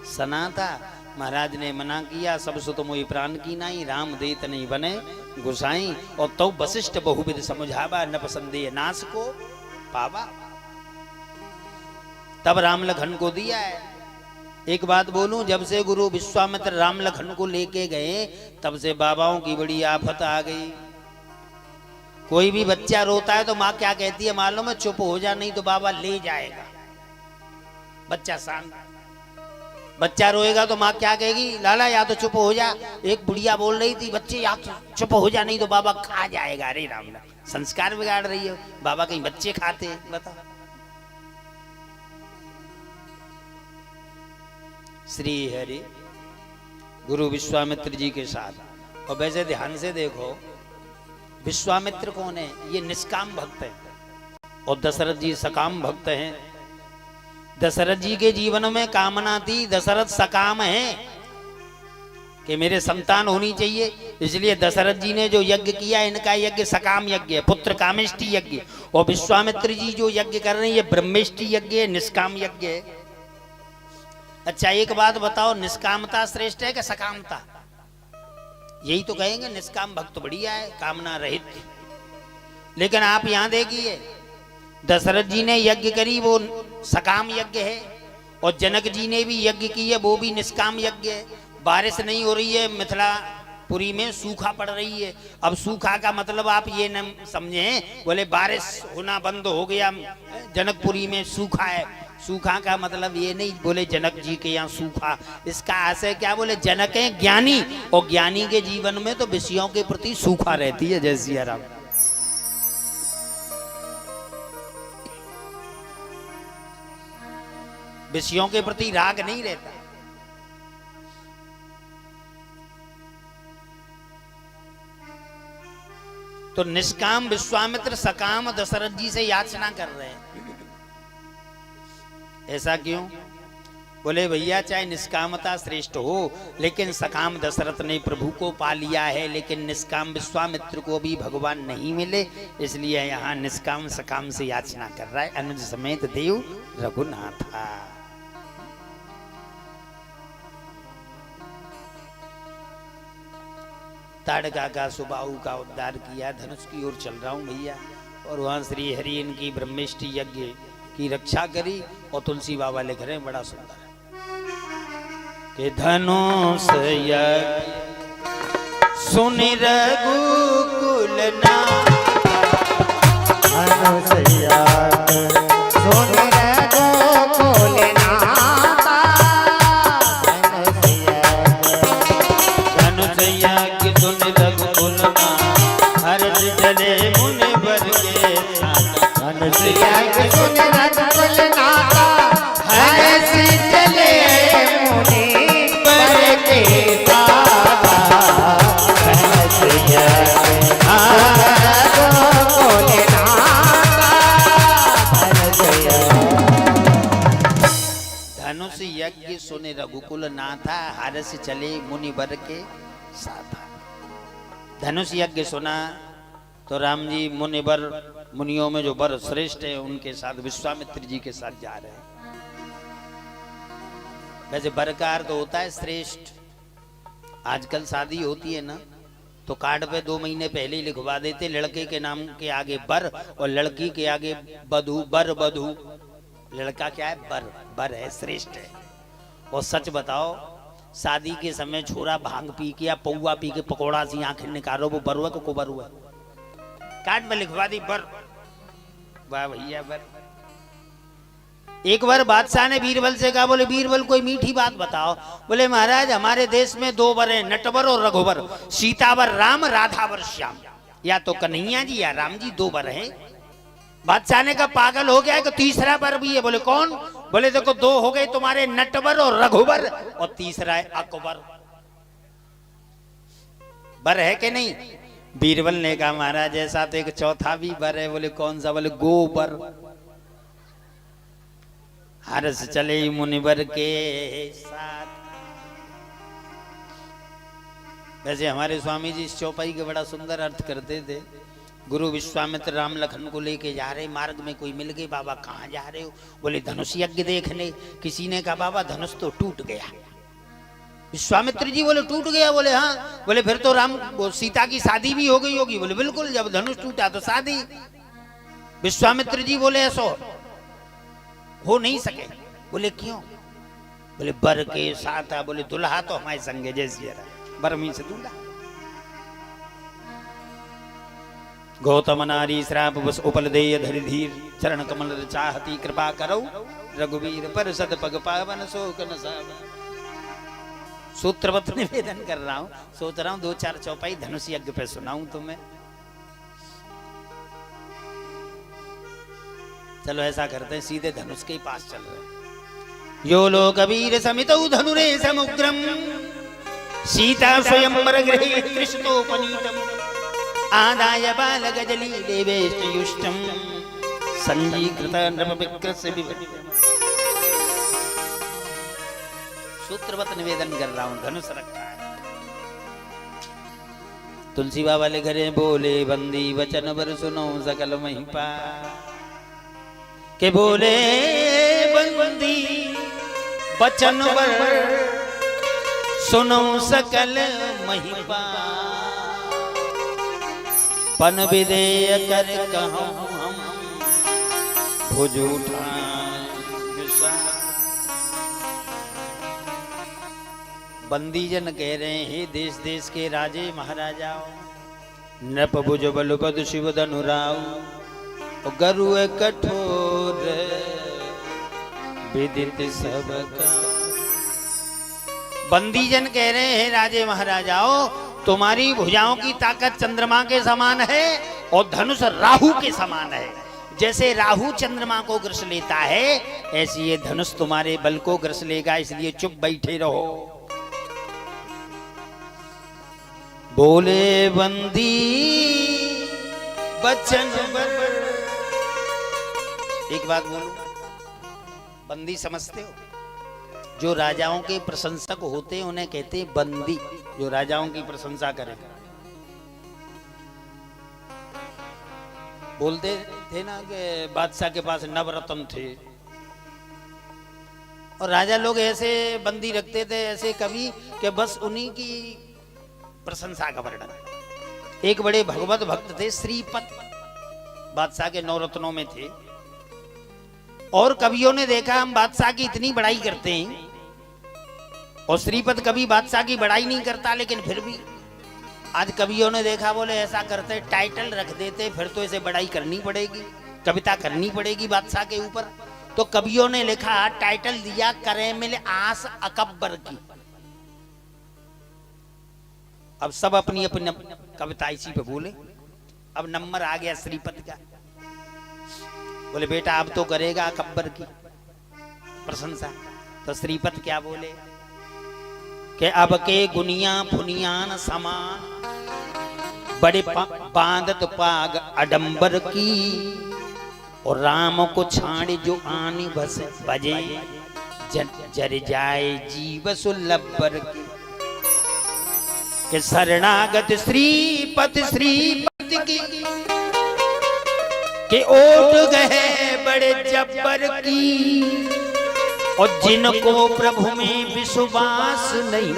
सनाथा। महाराज ने मना किया, सब सुत मोहि प्राण की नाई, राम देत नहीं बने गुसाई। और तो वशिष्ठ बहुविध समझावा, न पसंदे नाश को पावा। तब राम लखन को दिया है। एक बात बोलूं, जब से गुरु विश्वामित्र राम लखन को लेके गए तब से बाबाओं की बड़ी आफत आ गई। कोई भी बच्चा रोता है तो माँ क्या कहती है मालूम है? चुप हो जा, नहीं तो बाबा ले जाएगा। बच्चा शांत, बच्चा रोएगा तो माँ क्या कहेगी? लाला या तो चुप हो जा। एक बुढ़िया बोल रही थी, बच्चे या तो चुप हो जा, नहीं तो बाबा खा जाएगा। अरे राम, संस्कार बिगाड़ रही है। बाबा कहीं बच्चे खाते हैं? बता। श्री हरि गुरु विश्वामित्र जी के साथ। और वैसे ध्यान से देखो, विश्वामित्र कौन है? ये निष्काम भक्त है और दशरथ जी सकाम भक्त हैं। दशरथ जी के जीवन में कामना थी, दशरथ सकाम है कि मेरे संतान होनी चाहिए, इसलिए दशरथ जी ने जो यज्ञ किया, इनका यज्ञ सकाम यज्ञ है, पुत्र कामेष्टि यज्ञ। और विश्वामित्र जी जो यज्ञ कर रहे हैं ये ब्रह्मेष्टि यज्ञ है, निष्काम यज्ञ है। अच्छा एक बात बताओ, निष्कामता श्रेष्ठ है कि सकामता? यही तो कहेंगे, निष्काम भक्त बढ़िया है, कामना रहित। लेकिन आप यहां देखिए, दशरथ जी ने यज्ञ करी वो सकाम यज्ञ है, और जनक जी ने भी यज्ञ की है, वो भी निष्काम यज्ञ है। बारिश नहीं हो रही है मिथिलापुरी में, सूखा पड़ रही है। अब सूखा का मतलब आप ये न समझे, बोले बारिश होना बंद हो गया जनकपुरी में, सूखा है। सूखा का मतलब ये नहीं बोले जनक जी के यहाँ सूखा, इसका आशय क्या? बोले जनक है ज्ञानी, और ज्ञानी के जीवन में तो विषयों के प्रति सूखा रहती है। जय सिया राम। विषयों के प्रति राग नहीं रहता। तो निष्काम विश्वामित्र, सकाम दशरथ जी से याचना कर रहे हैं। ऐसा क्यों? बोले भैया चाहे निष्कामता श्रेष्ठ हो, लेकिन सकाम दशरथ ने प्रभु को पा लिया है, लेकिन निष्काम विश्वामित्र को भी भगवान नहीं मिले, इसलिए यहाँ निष्काम सकाम से याचना कर रहा है। अनुज समेत देव रघुनाथा। ताड़का का सुबाहु का उद्धार किया, धनुष की ओर चल रहा हूं भैया, और वहां श्री हरि इनकी ब्रह्मेष्टि यज्ञ की रक्षा करी। और तुलसी बाबा लिख रहे हैं बड़ा सुंदर कि धनुष यज्ञ सुनि रघुकुल धनुष यज्ञ सुनि रघुकुल नाथा। धनुष यज्ञ सुनि रघुकुल नाथा, हर्ष चले मुनिवर के साथ। धनुष यज्ञ सुनि रघुकुल नाथा, हर्ष चले मुनिवर के साथ। धनुष यज्ञ रघुकुल नाथा, धनुष यज्ञ सुनि रघुकुल नाथा, हर्ष चले मुनिवर के साथ। धनुष यज्ञ सुना तो राम जी मुनिवर मुनियों में जो वर श्रेष्ठ है उनके साथ विश्वामित्र जी के साथ जा रहे हैं। वैसे वर का अर्थ होता है श्रेष्ठ। आजकल शादी होती है ना तो कार्ड पे 2 महीने पहले ही लिखवा देते लड़के के नाम के आगे वर और लड़की के आगे बधू, बर बधू। लड़का क्या है? बर है, श्रेष्ठ है। और सच बताओ शादी के समय छोरा भांग पी के या पौवा पी के पकौड़ा सी आंखें निकालो, वो बरुआ को कुबर हुआ कार्ड में लिखवा दी बर। वाह भैया बर। एक बार बादशाह ने बीरबल से कहा, बोले बीरबल कोई मीठी बात बताओ। बोले महाराज हमारे देश में 2 वर हैं, नटवर और रघुवर, सीतावर राम, राधावर श्याम। या तो कन्हैया जी या राम जी 2 वर हैं। बादशाह ने कहा पागल हो गया है कि तीसरा वर भी है। बोले कौन? बोले देखो 2 हो गए तुम्हारे, नटवर और रघुवर, और तीसरा है अकबर। वर है कि नहीं? बीरबल ने कहा महाराज ऐसा तो एक चौथा भी वर है। बोले कौन सा? बोले गोबर। हर्ष चले मुनिवर के साथ। वैसे हमारे स्वामी जी इस चौपाई के बड़ा सुंदर अर्थ करते थे। गुरु विश्वामित्र राम लखन को लेके जा रहे, मार्ग में कोई मिल गए, बाबा कहाँ जा रहे हो? बोले धनुष यज्ञ देखने। किसी ने कहा बाबा धनुष तो टूट गया। विश्वामित्र जी बोले टूट गया? बोले हाँ। बोले फिर तो राम सीता की शादी भी हो गई होगी। बोले बिल्कुल, जब धनुष टूटा तो शादी। विश्वामित्र जी बोले ऐसा हो नहीं सके। बोले क्यों? बोले बर के साथ है। बोले दुल्हा तो हमारे संगे जैसी बरमी से दूल्हा। गौतम नारी श्राप बस उपल देय धरि धीर, चरण कमल चाहती कृपा करो, रघुवीर पर सद पग पावन शोक न सावन। सूत्रवत निवेदन कर रहा हूं, सोच रहा हूं 2-4 चौपाई धनुष यज्ञ पे सुनाऊं तुम्हें। चलो ऐसा करते हैं, सीधे धनुष के ही पास चल रहे। यो लो कबीर समितौ धनुरे समुग्रम, सीता स्वयंवर गृहे कृष्णोपनीतम, आदाय बाल गजली देवेश युष्टम, संजीकृत नृप विक्रस्य विभक्तम। सूत्रवत निवेदन कर रहा हूं, धनुष रखा है। तुलसी बाबा ले घरे बोले बंदी वचन बर सुनो सकल महिपा, के बोले बंदी वचन बर सुनो सकल महिपा, पन विदेय कर कहूं हम भुज उठाएं विशाल। बंदी जन कह रहे हैं देश देश के राजे महाराजाओं, नृप भुज बलपद शिव धनुराव, गरु कठोर विदित सबका। बंदी जन कह रहे हैं राजे महाराजाओं, तुम्हारी भुजाओं की ताकत चंद्रमा के समान है और धनुष राहु के समान है। जैसे राहु चंद्रमा को ग्रस लेता है, ऐसी ये धनुष तुम्हारे बल को ग्रस लेगा, इसलिए चुप बैठे रहो। बोले बंदी बचन बर। एक बात बोलूं, बंदी समझते हो? जो राजाओं के प्रशंसक होते हैं उन्हें कहते हैं बंदी, जो राजाओं की प्रशंसा करेगा। बोलते थे ना कि बादशाह के पास नवरत्न थे, और राजा लोग ऐसे बंदी रखते थे ऐसे कवि कि बस उन्हीं की प्रशंसा का वर्णन। एक बड़े भगवत भक्त थे श्रीपत, बादशाह के 9 रत्नों में थे। और कवियों ने देखा हम बादशाह की इतनी बड़ाई करते हैं, और श्रीपत कभी बादशाह की बड़ाई नहीं करता, लेकिन फिर भी आज कवियों ने देखा, बोले ऐसा करते टाइटल रख देते, फिर तो इसे बड़ाई करनी पड़ेगी, कविता करनी पड़ेगी बादशाह के ऊपर। तो कवियों ने लिखा, टाइटल दिया करे मिल आस अकबर की। अब सब अपनी अपनी कविता इसी पे बोले। अब नंबर आ गया श्रीपत का। बोले बेटा अब तो करेगा अकबर की प्रशंसा। तो श्रीपत क्या बोले कि अब के गुनिया फुनियान समान, बड़े बांधत पाग अडंबर की, और राम को छाड़ जो आनी बस बजे, जर जाए जीव सुलभर की। कि शरणागत श्रीपत श्रीपत की, कि ओट गए बड़े जब्बर की और जिनको प्रभु में विश्वास नहीं,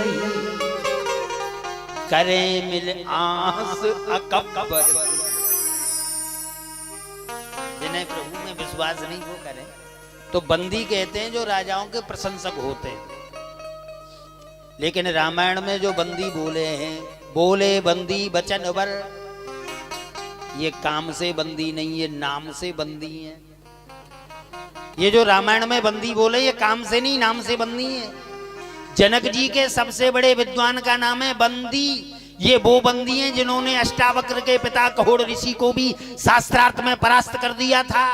करे मिल आस अकबर। जिन्हें प्रभु में विश्वास नहीं वो करें तो बंदी कहते हैं जो राजाओं के प्रशंसक होते हैं। लेकिन रामायण में जो बंदी बोले हैं, बोले बंदी बचन वर, ये काम से बंदी नहीं, ये नाम से बंदी है। ये जो रामायण में बंदी बोले ये काम से नहीं, नाम से बंदी है। जनक जी के सबसे बड़े विद्वान का नाम है बंदी। ये वो बंदी हैं जिन्होंने अष्टावक्र के पिता कहोड़ ऋषि को भी शास्त्रार्थ में परास्त कर दिया था।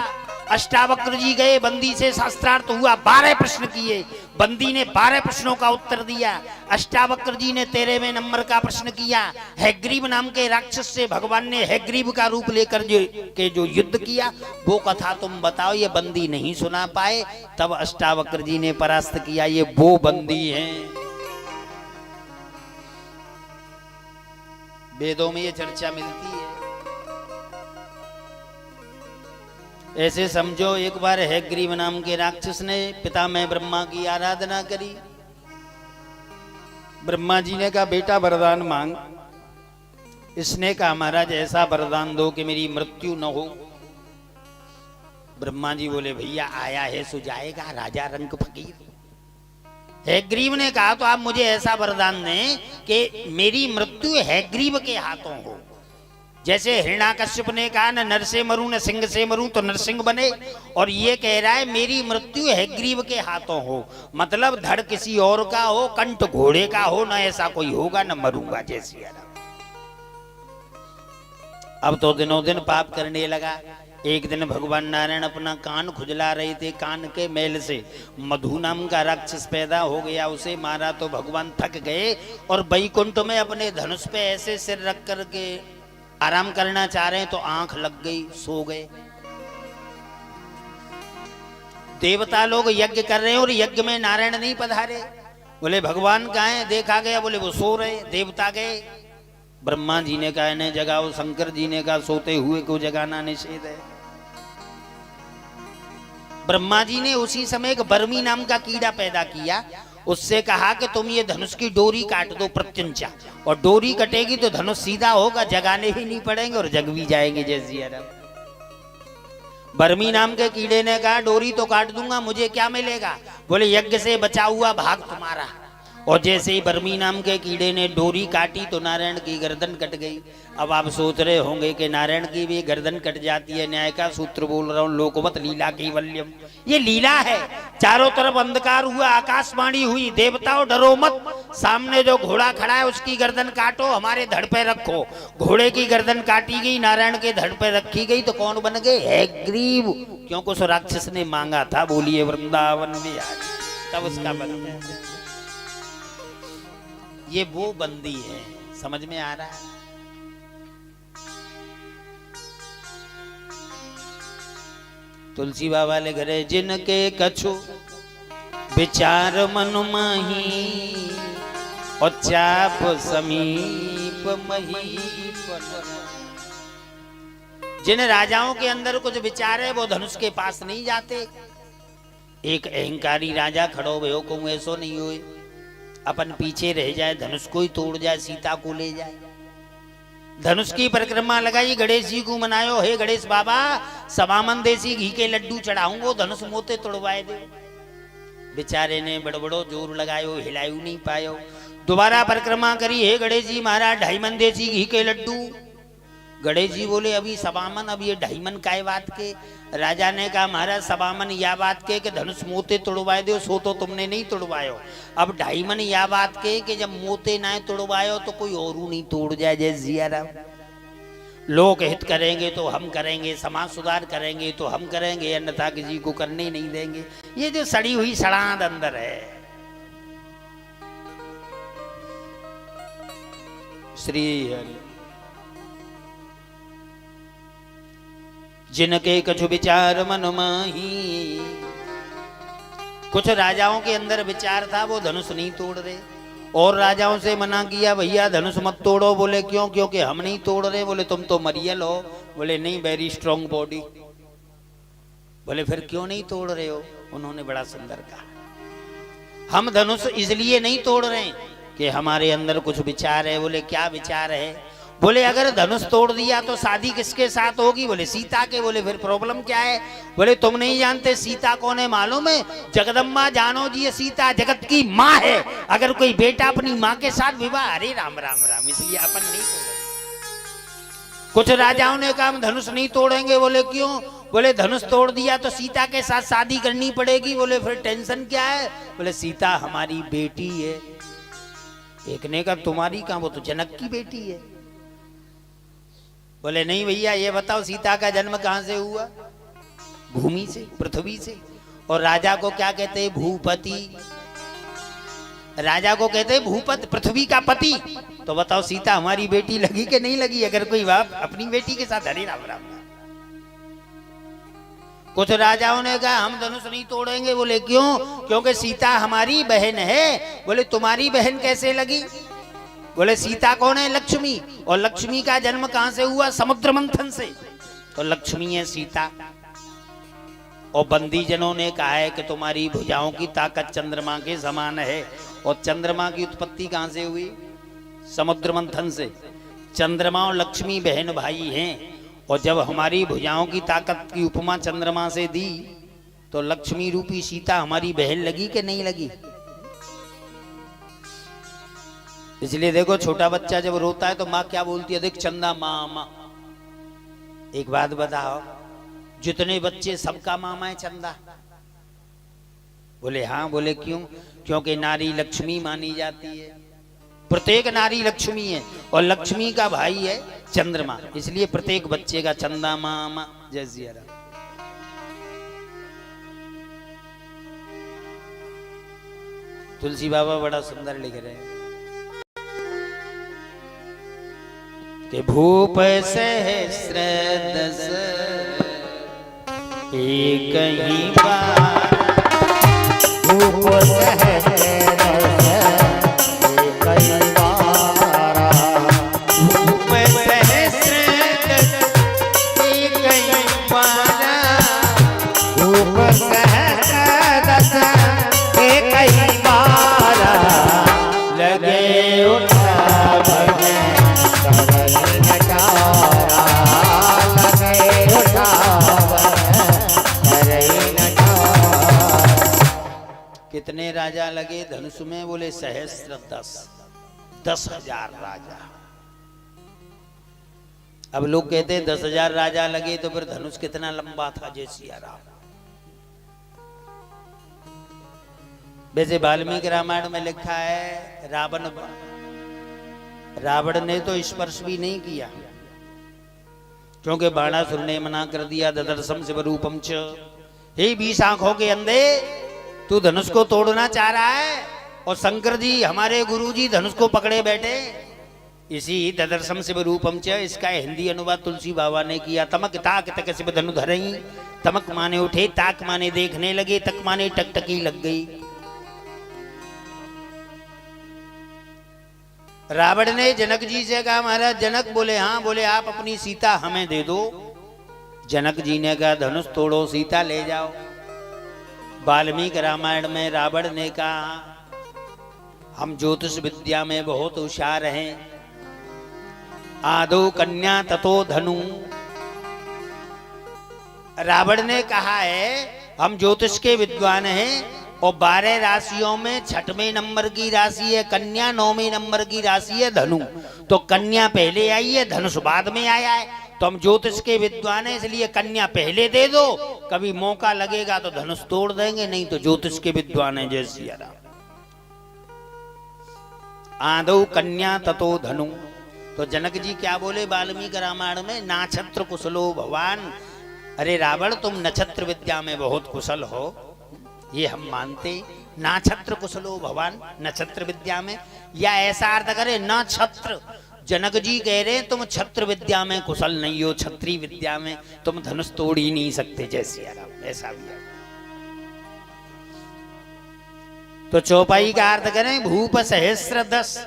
अष्टावक्र जी गए, बंदी से शास्त्रार्थ हुआ, 12 प्रश्न किए, बंदी ने 12 प्रश्नों का उत्तर दिया। अष्टावक्र जी ने 13वें नंबर का प्रश्न किया। हैग्रीव नाम के राक्षस से भगवान ने हैग्रीव का रूप लेकर जो युद्ध किया वो कथा तुम बताओ। ये बंदी नहीं सुना पाए, तब अष्टावक्र जी ने परास्त किया। ये वो बंदी हैं। वेदों में ये चर्चा मिलती है। ऐसे समझो एक बार हैग्रीव नाम के राक्षस ने पिता में ब्रह्मा की आराधना करी। ब्रह्मा जी ने कहा बेटा वरदान मांग। इसने कहा महाराज ऐसा वरदान दो कि मेरी मृत्यु न हो। ब्रह्मा जी बोले भैया आया है सो जाएगा, राजा रंग फकीर। हैग्रीव ने कहा तो आप मुझे ऐसा वरदान दें कि मेरी मृत्यु हैग्रीव के हाथों हो। जैसे हिरण्याकश्यप ने कहा न नर से मरूं न सिंह से मरूं तो नरसिंह बने, और ये कह रहा है मेरी मृत्यु हैग्रीव के हाथों हो। मतलब धड़ किसी और का हो, कंठ घोड़े का हो, न ऐसा कोई होगा, न मरूंगा। जैसी अब तो दिनों दिन पाप करने लगा। एक दिन भगवान नारायण अपना कान खुजला रहे थे, कान के मैल से मधु नाम का राक्षस पैदा हो गया, उसे मारा तो भगवान थक गए और वैकुंठ में अपने धनुष पे ऐसे सिर रख करके आराम करना चाह रहे हैं तो आंख लग गई, सो गए। देवता लोग यज्ञ कर रहे हैं और यज्ञ में नारायण नहीं पधारे। बोले भगवान कहाँ हैं? देखा गया, बोले वो सो रहे। देवता गए, ब्रह्मा जी ने कहा इन्हें जगाओ, शंकर जी ने कहा सोते हुए को जगाना निषेध है। ब्रह्मा जी ने उसी समय एक बर्मी नाम का कीड़ा पैदा किया, उससे कहा कि तुम ये धनुष की डोरी काट दो प्रत्यंचा, और डोरी कटेगी तो धनुष सीधा होगा, जगाने ही नहीं पड़ेंगे और जग भी जाएंगे। जैसी बर्मी नाम के कीड़े ने कहा डोरी तो काट दूंगा, मुझे क्या मिलेगा? बोले यज्ञ से बचा हुआ भाग तुम्हारा। और जैसे ही बर्मी नाम के कीड़े ने डोरी काटी तो नारायण की गर्दन कट गई। अब आप सोच रहे होंगे कि नारायण की भी गर्दन कट जाती है। न्याय का सूत्र बोल रहा हूं, लोकवत लीला की वल्यम, ये लीला है। चारों तरफ अंधकार हुआ, आकाशवाणी हुई, देवताओं डरो मत, सामने जो घोड़ा खड़ा है उसकी गर्दन काटो, हमारे धड़ पे रखो। घोड़े की गर्दन काटी गई, नारायण के धड़ पे रखी गई तो कौन बन गए? हैग्रीव, क्योंकि उस राक्षस ने मांगा था। बोलिए वृंदावन में तब उसका बन गया। ये वो बंदी है, समझ में आ रहा है? तुलसी बाबा ले घरे जिनके कछु विचार मन माही, और चाप समीप महीपन। जिन राजाओं के अंदर कुछ विचार है वो धनुष के पास नहीं जाते। एक अहंकारी राजा खड़ो भयो को ऐसो नहीं हुए, अपन पीछे रह जाए, धनुष को ही तोड़ जाए, सीता को ले जाए। धनुष की परिक्रमा लगाई, गणेश जी को मनायो, हे गणेश बाबा सवामन देसी घी के लड्डू चढ़ाऊंगो, धनुष मोते तोड़वाए दे। बेचारे ने बड़बड़ो जोर लगायो, हिलायू नहीं पायो। दोबारा परिक्रमा करी, हे गणेश जी महाराज 2.5 मन देसी घी के लड्डू। गणेश जी बोले अभी सवामन, अब ये 2.5 मन काय बात के? राजा ने कहा महाराज सवामन या बात के कि धनुष मोते तोड़वाए दो, सो तो तुमने नहीं तोड़वायो। अब 2.5 मन या बात के कि जब मोते ना तोड़वायो तो कोई और नहीं तोड़ जाए। जय जिया राम। लोक हित करेंगे तो हम करेंगे, समाज सुधार करेंगे तो हम करेंगे, अन्यथा किसी को करने नहीं देंगे। ये जो सड़ी हुई सड़ांद अंदर है। श्री हरि। जिनके कछु विचार मन माही, कुछ राजाओं के अंदर विचार था, वो धनुष नहीं तोड़ रहे। और राजाओं से मना किया भैया धनुष मत तोड़ो। बोले क्यों? क्योंकि हम नहीं तोड़ रहे। बोले तुम तो मरियल हो। बोले नहीं, वेरी स्ट्रॉन्ग बॉडी। बोले फिर क्यों नहीं तोड़ रहे हो? उन्होंने बड़ा सुंदर कहा, हम धनुष इसलिए नहीं तोड़ रहे कि हमारे अंदर कुछ विचार है। बोले क्या विचार है? बोले अगर धनुष तोड़ दिया तो शादी किसके साथ होगी? बोले सीता के। बोले फिर प्रॉब्लम क्या है? बोले तुम नहीं जानते सीता कौन है मालूम है? जगदम्बा जानो जी, ये सीता जगत की माँ है। अगर कोई बेटा अपनी माँ के साथ विवाह, अरे राम राम राम, इसलिए अपन नहीं तोड़ेंगे। कुछ राजाओं ने कहा हम धनुष नहीं तोड़ेंगे। बोले क्यों? बोले धनुष तोड़ दिया तो सीता के साथ शादी करनी पड़ेगी। बोले फिर टेंशन क्या है? बोले सीता हमारी बेटी है। एक ने कहा तुम्हारी कहां, वो तो जनक की बेटी है। बोले नहीं भैया, ये बताओ सीता का जन्म कहां से हुआ? भूमि से, पृथ्वी से। और राजा को क्या कहते हैं? भूपति। राजा को कहते हैं भूपति, पृथ्वी का पति। तो बताओ सीता हमारी बेटी लगी कि नहीं लगी? अगर कोई बाप अपनी बेटी के साथ, हरे राम राम। कुछ राजाओं ने कहा हम धनुष नहीं तोड़ेंगे। बोले क्यों? क्योंकि सीता हमारी बहन है। बोले तुम्हारी बहन कैसे लगी? बोले सीता कौन है? लक्ष्मी। और लक्ष्मी का जन्म कहां से हुआ? समुद्र मंथन से। तो लक्ष्मी है सीता। और बंदी जनों ने कहा है कि तुम्हारी भुजाओं की ताकत चंद्रमा के समान है। और चंद्रमा की उत्पत्ति कहां से हुई? समुद्र मंथन से। चंद्रमा और लक्ष्मी बहन भाई हैं। और जब हमारी भुजाओं की ताकत की उपमा चंद्रमा से दी तो लक्ष्मी रूपी सीता हमारी बहन लगी कि नहीं लगी? इसलिए देखो छोटा बच्चा जब रोता है तो माँ क्या बोलती है? देख चंदा मामा। एक बात बताओ, जितने बच्चे सबका मामा है चंदा? बोले हाँ। बोले क्यों? क्योंकि नारी लक्ष्मी मानी जाती है। प्रत्येक नारी लक्ष्मी है और लक्ष्मी का भाई है चंद्रमा। इसलिए प्रत्येक बच्चे का चंदा मामा। जय सिया राम। तुलसी बाबा बड़ा सुंदर लिख रहे हैं कि भूप सहस्र दस एक ही बार, भूप सहस्र दस एक ही बार, भूप सहस्र दस एक ही बार, भूप सहस्र दस एक ही बार, लगे उठावन करई नटारा, लगे उठावन करई नटारा। कितने राजा लगे धनुष में? बोले सहस्र दस, 10,000 राजा। अब लोग कहते हैं 10,000 राजा लगे तो फिर धनुष कितना लंबा था? जय सिया राम। वैसे वाल्मीकि रामायण में लिखा है रावण ने तो स्पर्श भी नहीं किया, क्योंकि बाणासुर ने मना कर दिया। ददर्शम शिवरूपम च, हे 20 आंखों के अंधे, तू धनुष को तोड़ना चाह रहा है। और शंकर जी हमारे गुरु जी धनुष को पकड़े बैठे। इसी ददर्शम शिवरूपम च, इसका हिंदी अनुवाद तुलसी बाबा ने किया। तमक ताक तक शिव धनु धरई, तमक माने उठे, ताक माने देखने लगे, तक माने टकटकी लग गई। रावण ने जनक जी से कहा महाराज जनक। बोले हाँ। बोले आप अपनी सीता हमें दे दो। जनक जी ने कहा धनुष तोड़ो, सीता ले जाओ। वाल्मीकि रामायण में रावण ने कहा हम ज्योतिष विद्या में बहुत होशियार हैं, आदो कन्या ततो धनु। रावण ने कहा है हम ज्योतिष के विद्वान हैं और 12 राशियों में 6वें नंबर की राशि है कन्या, 9वें नंबर की राशि है धनु। तो कन्या पहले आई है, धनुष बाद में आया है। तो हम ज्योतिष के विद्वान हैं, इसलिए कन्या पहले दे दो, कभी मौका लगेगा तो धनुष तोड़ देंगे, नहीं तो ज्योतिष के विद्वान हैं। जय सिया राम। आदौ कन्या ततो धनु। तो जनक जी क्या बोले वाल्मीकि रामायण में? नाक्षत्र कुशलो भगवान। अरे रावण तुम नक्षत्र विद्या में बहुत कुशल हो, ये हम मानते। नाक्षत्र कुशलो भगवान, नक्षत्र विद्या में, या ऐसा अर्थ करे नक्षत्र। जनक जी कह रहे हैं तुम छत्र विद्या में कुशल नहीं हो, छत्री विद्या में तुम धनुष तोड़ ही नहीं सकते। जय सिया राम। ऐसा भी है। तो चौपाई का अर्थ करें भूप सहस्र दस।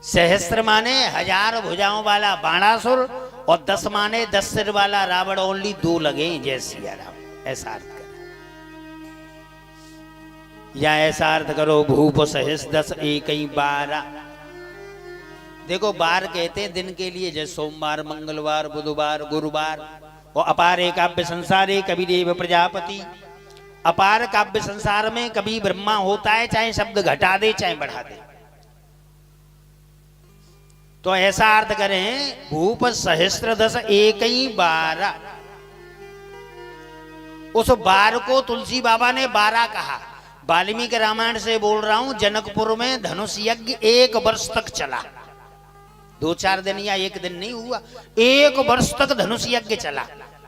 सहस्र माने 1000 भुजाओं वाला बाणासुर और 10 माने 10 सिर वाला रावण ओनली 2 लगे जय सिया राम, ऐसा अर्थ करो। या ऐसा अर्थ करो भूप सहिस 10 एकई 12। देखो बार कहते हैं दिन के लिए, जैसे सोमवार, मंगलवार, बुधवार, गुरुवार। और अपार काव्य संसारे कवि देव प्रजापति। अपार काव्य संसार में कभी ब्रह्मा होता है, चाहे शब्द घटा दे चाहे बढ़ा दे। तो ऐसा अर्थ करें भूप सहस्त्र 10 एकई 12। उस 12 को तुलसी बाबा ने 12 कहा। वाल्मीकि रामायण से बोल रहा हूं। जनकपुर में धनुष यज्ञ 1 वर्ष तक चला। 2-4 दिन या 1 दिन नहीं हुआ, 1 वर्ष तक धनुष यज्ञ चला।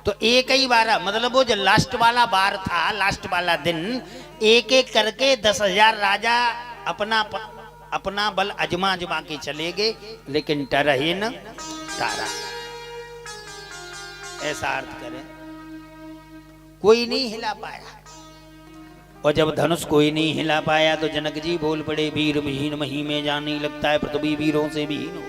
तो 1 ही 12 मतलब वो जो लास्ट वाला बार था, लास्ट वाला दिन, एक एक करके 10,000 राजा अपना बल अजमा अजमा के चले गए, लेकिन टरहे न तारा। ऐसा अर्थ करें, कोई नहीं हिला पाया। और जब धनुष कोई नहीं हिला पाया तो जनक जी बोल पड़े, वीर विहीन मही में जाने लगता है पृथ्वी वीरों से विहीन हो।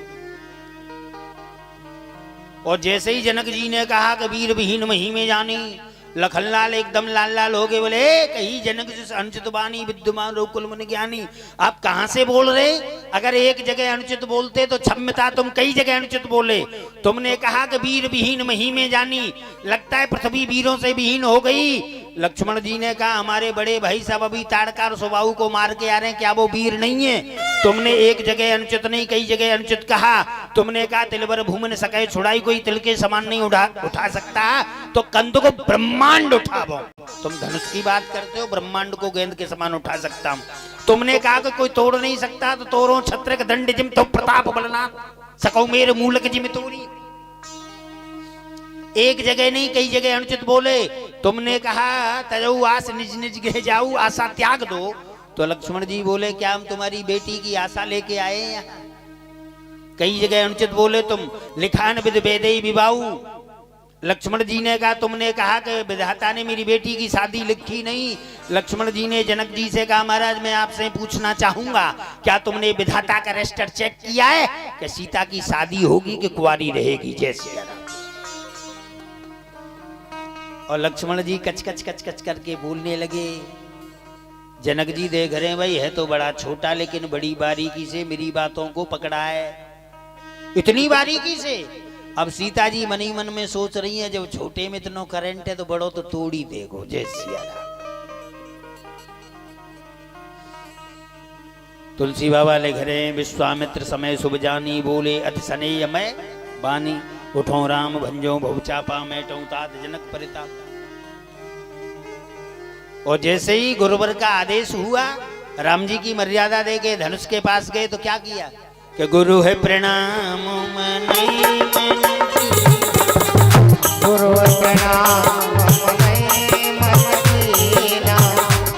और जैसे ही जनक जी ने कहा कि वीर विहीन मही में जानी, लखनलाल एकदम लाल लाल हो गए। बोले कहीं जनक जी अनुचित बानी विद्यमान रोकुल मुनि ज्ञानी, आप कहां से बोल रहे? अगर एक जगह अनुचित बोलते तो क्षम्यता, तुम कई जगह अनुचित बोले। तुमने कहा कि वीर विहीन मही में जानी, लगता है पृथ्वी वीरों से विहीन हो गई। लक्ष्मण जी ने कहा हमारे बड़े भाई सब अभी ताड़कार सुबाहु को मार के आ रहे हैं, क्या वो वीर नहीं है? तुमने एक जगह अनुचित नहीं कई जगह अनुचित कहा। तुमने कहा तिलवर भूमि सके छुड़ाई, कोई तिल के समान नहीं उठा सकता, तो कंद को ब्रह्मांड उठावो। तुम धनुष की बात करते हो, ब्रह्मांड को गेंद के समान उठा सकता हूं। तुमने कहा कि कोई तोड़ नहीं सकता, तो तोड़ो छत्रक दंड जिम तो प्रताप बलनाथ सको मेरे मूलक जिम तोड़ी। एक जगह नहीं कई जगह अनुचित बोले। तुमने कहा तजऊ आस निज निज गृह जाऊ, आशा त्याग दो। तो लक्ष्मण जी बोले क्या हम तुम्हारी बेटी की आशा लेके आए हैं? कई जगह अनुचित बोले तुम। लिखान विद वेदई विवाहु। लक्ष्मण जी ने कहा तुमने कहा कि विधाता ने मेरी बेटी की शादी लिखी नहीं। लक्ष्मण जी ने जनक जी से कहा महाराज मैं आपसे पूछना चाहूंगा, क्या तुमने विधाता का रजिस्टर चेक किया है कि सीता की शादी होगी कि कुंवारी रहेगी? जय श्री राम। और लक्ष्मण जी कच कच कच कच करके बोलने लगे। जनक जी देख रहे भाई है तो बड़ा छोटा, लेकिन बड़ी बारीकी से मेरी बातों को पकड़ा है, इतनी बारीकी से। अब सीता जी मन ही मन में सोच रही है जब छोटे में इतना करंट है तो बड़ो तो तोड़ी देगो। जय सिया राम। तुलसी बाबा ले घरे विश्वामित्र समय शुभ जानी, बोले अति सनेय मैं बानी, उठो राम भंजो बहुचापा मैटो तात जनक परिता। और जैसे ही गुरुवर का आदेश हुआ, राम जी की मर्यादा दे के धनुष के पास गए तो क्या किया कि गुरु है प्रणाम मने मन की, गुरु है प्रणाम मने मन कीना,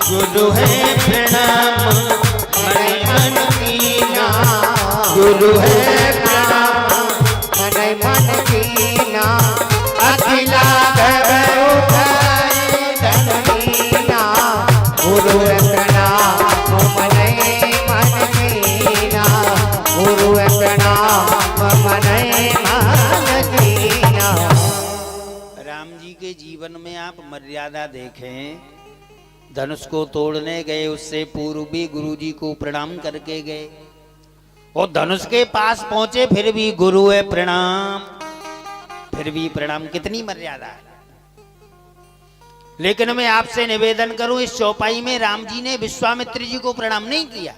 गुरु है प्रणाम मने मन कीना, गुरु है प्रणाम मने मन कीना, अखिला गए उठाए धनीना, गुरु है प्रणाम मने मन कीना, गुरु है प्रणाम मने मन कीना। राम जी के जीवन में आप मर्यादा देखें, धनुष को तोड़ने गए उससे पूर्व भी गुरु जी को प्रणाम करके गए, और धनुष के पास पहुंचे फिर भी गुरु है प्रणाम, फिर भी प्रणाम। कितनी मर्यादा है। लेकिन मैं आपसे निवेदन करूं, इस चौपाई में राम जी ने विश्वामित्र जी को प्रणाम नहीं किया।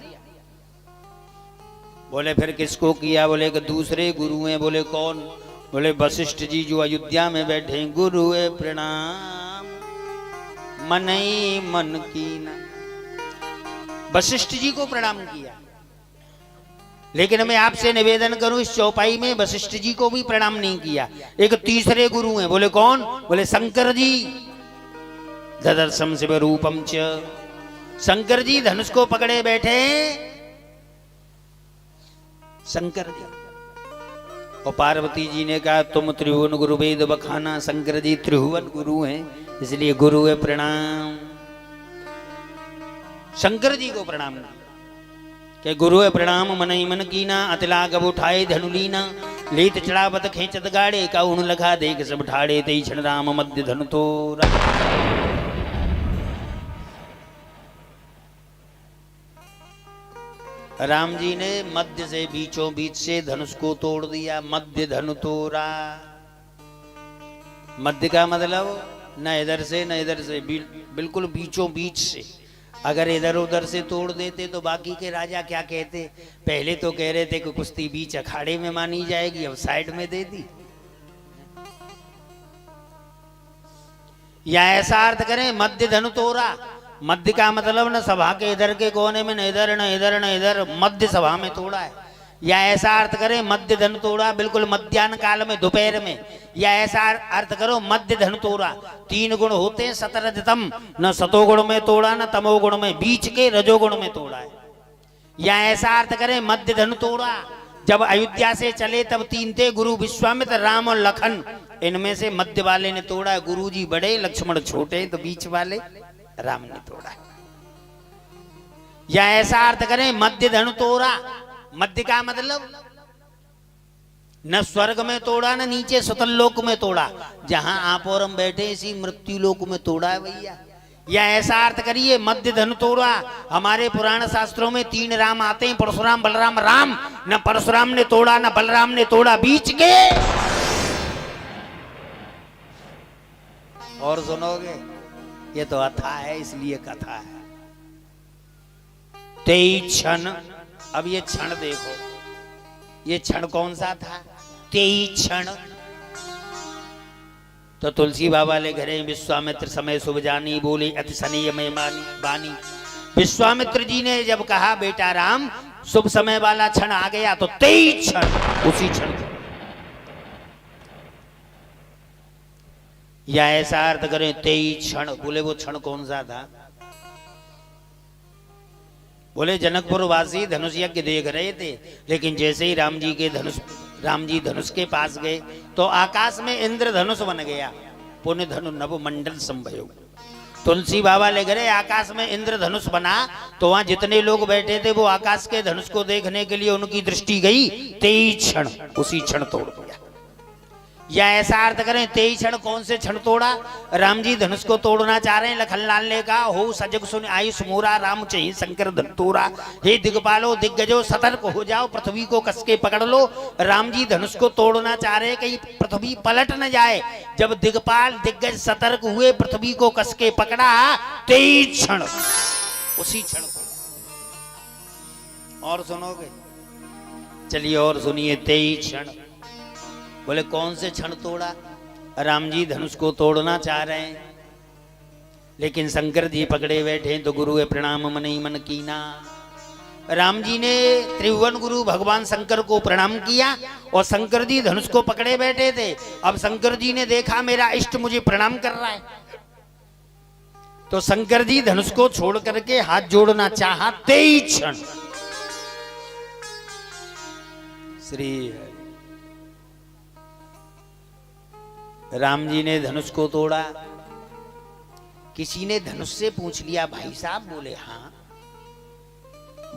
बोले फिर किसको किया? बोले कि दूसरे गुरु हैं। बोले कौन? बोले वशिष्ठ जी जो अयोध्या में बैठे, गुरु है प्रणाम मनई मन कीना। वशिष्ठ जी को प्रणाम किया। लेकिन मैं आपसे निवेदन करूं, इस चौपाई में वशिष्ठ जी को भी प्रणाम नहीं किया। एक तीसरे गुरु हैं। बोले कौन? बोले शंकर जी। ददर्शम शिव रूपम च। शंकर जी धनुष को पकड़े बैठे। शंकर जी और पार्वती जी ने कहा तुम त्रिभुवन गुरु वेद बखाना। शंकर जी त्रिभुवन गुरु हैं, इसलिए गुरु है प्रणाम। शंकर जी को प्रणाम कि गुरु है प्रणाम मनई मन कीना, अतिला गब उठाए धनुलीना, लीत चढ़ावत खेचत गाड़े का उन लखा देख सब ठाड़े तई क्षण राम मध्य धन तोरा। राम जी ने मध्य से बीचों बीच से धनुष को तोड़ दिया, मध्य धनु तोरा। मध्य का मतलब न इधर से न इधर से, बिल्कुल बीचों बीच से। अगर इधर उधर से तोड़ देते तो बाकी के राजा क्या कहते? पहले तो कह रहे थे कि कुश्ती बीच अखाड़े में मानी जाएगी, अब साइड में दे दी। या ऐसा अर्थ करें मध्य धनु तोरा। मध्य का मतलब न सभा के इधर के कोने में, न इधर न इधर न इधर, मध्य सभा में तोड़ा है। या ऐसा अर्थ करें मध्य धनु तोड़ा, बिल्कुल मध्याह्न काल में, दोपहर में। या ऐसा अर्थ करो मध्य धनु तोड़ा। 3 गुण होते हैं सतरजतम, न सतोगुण में तोड़ा न तमोगुण में, बीच के रजोगुण में तोड़ा है। या ऐसा अर्थ करें मध्य धनु तोड़ा, जब अयोध्या से चले तब 3 थे, गुरु विश्वामित्र राम और लखन। इनमें से मध्य वाले ने तोड़ा है। गुरु जी बड़े, लक्ष्मण छोटे, तो बीच वाले राम ने तोड़ा है। या ऐसा अर्थ करें मध्य धनु तोड़ा। मध्य का मतलब न स्वर्ग में तोड़ा न नीचे सुतल लोक में तोड़ा, जहां आप और हम बैठे इसी मृत्यु लोक में तोड़ा है भैया। या ऐसा अर्थ करिए मध्य धनु तोड़ा। हमारे पुराण शास्त्रों में 3 राम आते हैं, परशुराम बलराम राम। न परशुराम ने तोड़ा न बलराम ने तोड़ा, बीच के। और सुनोगे, ये तो अथा है इसलिए कथा है। 23 क्षण। अब ये क्षण देखो, ये क्षण कौन सा था? 23 क्षण। तो तुलसी बाबा ले घरे विश्वामित्र समय शुभ जानी, बोले अति सनीय में बानी। विश्वामित्र जी ने जब कहा बेटा राम शुभ समय वाला क्षण आ गया, तो 23 क्षण उसी क्षण। या ऐसा अर्थ करें 23 क्षण। बोले वो क्षण कौन सा था? बोले जनकपुर वासी धनुष यज्ञ देख रहे थे, लेकिन जैसे ही राम जी धनुष के पास गए तो आकाश में इंद्र धनुष बन गया। पुण्य धनु नव मंडल संभयोग। तुलसी बाबा ले गए, आकाश में इंद्र धनुष बना, तो वहां जितने लोग बैठे थे वो आकाश के धनुष को देखने के लिए उनकी दृष्टि गई। 23 क्षण उसी क्षण तोड़ दिया। या ऐसा अर्थ करें 23 क्षण कौन से क्षण तोड़ा? राम जी धनुष को तोड़ना चाह रहे हैं, लखनलाल ने कहा हो सजग सुन आयुष मोरा, राम चाहिए शंकर धन तोड़ा। हे दिग्पालो दिग्गजो सतर्क हो जाओ, पृथ्वी को कसके पकड़ लो। राम जी धनुष को तोड़ना चाह रहे, कहीं पृथ्वी पलट न जाए। जब दिग्पाल दिग्गज सतर्क हुए, पृथ्वी को कसके पकड़ा, 23 क्षण उसी क्षण। और सुनोगे? चलिए और सुनिए 23 क्षण। बोले कौन से क्षण तोड़ा? राम जी धनुष को तोड़ना चाह रहे हैं, लेकिन शंकर जी पकड़े बैठे हैं, तो गुरु प्रणाम मन ही मन कीना। राम जी ने त्रिभुवन गुरु भगवान शंकर को प्रणाम किया, और शंकर जी धनुष को पकड़े बैठे थे। अब शंकर जी ने देखा मेरा इष्ट मुझे प्रणाम कर रहा है, तो शंकर जी धनुष को छोड़ करके हाथ जोड़ना चाहा। 23 क्षण। श्री राम जी ने धनुष को तोड़ा। किसी ने धनुष से पूछ लिया भाई साहब? बोले हाँ।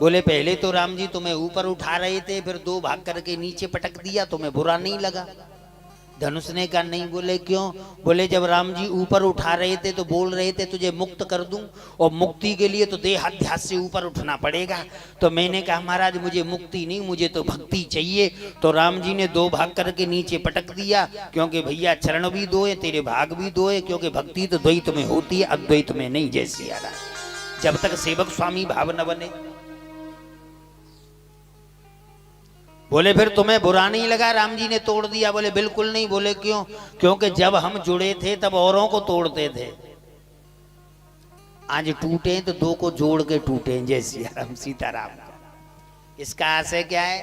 बोले पहले तो राम जी तुम्हें ऊपर उठा रहे थे, फिर 2 भाग करके नीचे पटक दिया, तुम्हें बुरा नहीं लगा? धनुष ने कहा नहीं। बोले क्यों? बोले जब राम जी ऊपर उठा रहे थे तो बोल रहे थे तुझे मुक्त कर दूं, और मुक्ति के लिए तो देहाध्यास से ऊपर उठना पड़ेगा। तो मैंने कहा महाराज मुझे मुक्ति नहीं, मुझे तो भक्ति चाहिए। तो राम जी ने 2 भाग करके नीचे पटक दिया, क्योंकि भैया चरण भी 2 है, तेरे भाग भी 2 है, क्योंकि भक्ति तो द्वैत में होती है, अद्वैत में नहीं। जय सिया राम। जब तक सेवक स्वामी भाव न बने। बोले फिर तुम्हें बुरा नहीं लगा राम जी ने तोड़ दिया? बोले बिल्कुल नहीं। बोले क्यों? क्योंकि जब हम जुड़े थे तब औरों को तोड़ते थे, आज टूटे तो 2 को जोड़ के टूटे। जय सिया राम सीताराम। इसका आशय क्या है?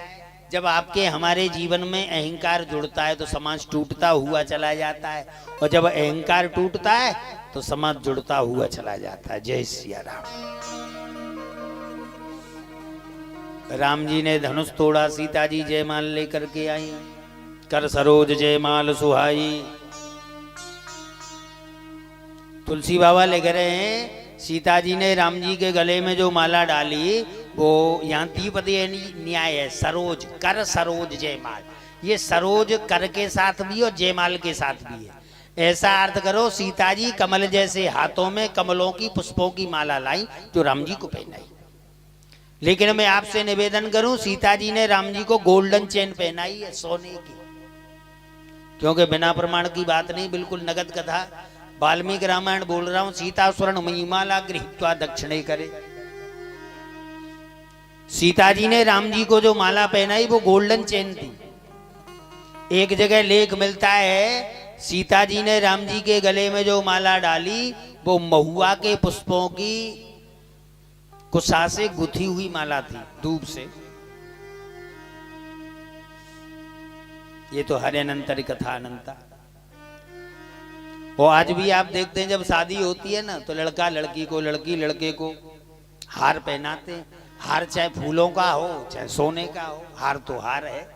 जब आपके हमारे जीवन में अहंकार जुड़ता है तो समाज टूटता हुआ चला जाता है, और जब अहंकार टूटता है तो समाज जुड़ता हुआ चला जाता है। जय सिया राम। राम जी ने धनुष तोड़ा, सीता जी जयमाल लेकर के आई। कर सरोज जयमाल सुहाई। तुलसी बाबा ले गए हैं, सीता जी ने राम जी के गले में जो माला डाली वो यहाँ 3 पद न्याय है। सरोज, कर सरोज जयमाल, ये सरोज कर के साथ भी और जयमाल के साथ भी है। ऐसा अर्थ करो, सीता जी कमल जैसे हाथों में कमलों की पुष्पों की माला लाई जो राम जी को पहनाई। लेकिन मैं आपसे निवेदन करूं, सीता जी ने राम जी को गोल्डन चेन पहनाई है सोने की, क्योंकि बिना प्रमाण की बात नहीं, बिल्कुल नगद कथा। वाल्मीकि रामायण बोल रहा हूं, सीता स्वर्ण मणिमाला गृहीत्वा दक्षिणे करे। सीता जी ने राम जी को जो माला पहनाई वो गोल्डन चेन थी। एक जगह लेख मिलता है, सीता जी ने राम जी के गले में जो माला डाली वो महुआ के पुष्पों की कुशा से गुथी हुई माला थी, दूब से। ये तो हरिअनंतरी कथा अनंता। और आज भी आप देखते हैं, जब शादी होती है ना, तो लड़का लड़की को, लड़की लड़के को हार पहनाते हैं। हार चाहे फूलों का हो चाहे सोने का हो, हार तो हार है।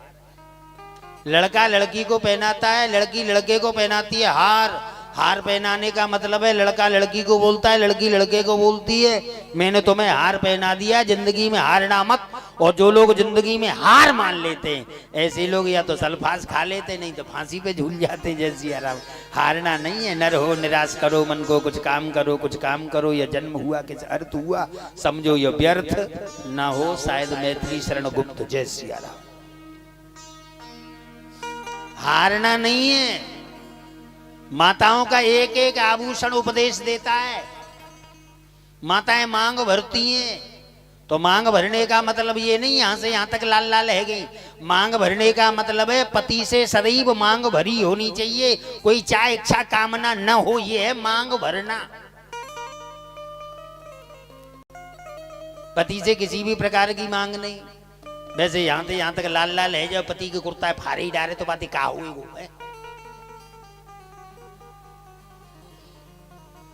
लड़का लड़की को पहनाता है, लड़की लड़के को पहनाती है हार। हार पहनाने का मतलब है, लड़का लड़की को बोलता है, लड़की लड़के को बोलती है, मैंने तुम्हें हार पहना दिया, जिंदगी में हारना मत। और जो लोग जिंदगी में हार मान लेते हैं, ऐसे लोग या तो सल्फास खा लेते, नहीं तो फांसी पे झूल जाते। जैसी आराम, हारना नहीं है। नर हो निराश करो मन को, कुछ काम करो, कुछ काम करो। यह जन्म हुआ किस अर्थ हुआ, समझो यह व्यर्थ ना हो, शायद मैथिली शरण गुप्त। जैसी आराम, हारना नहीं है। माताओं का एक एक आभूषण उपदेश देता है। माताएं मांग भरती हैं, तो मांग भरने का मतलब ये नहीं यहां से यहां तक लाल लाल है गई। मांग भरने का मतलब है पति से सदैव मांग भरी होनी चाहिए, कोई चाहे इच्छा कामना न हो, ये है मांग भरना। पति से किसी भी प्रकार की मांग नहीं। वैसे यहां से यहां तक लाल लाल है, जब पति के कुर्ता है फारे ही डाले तो बातें कहा हुई वो है,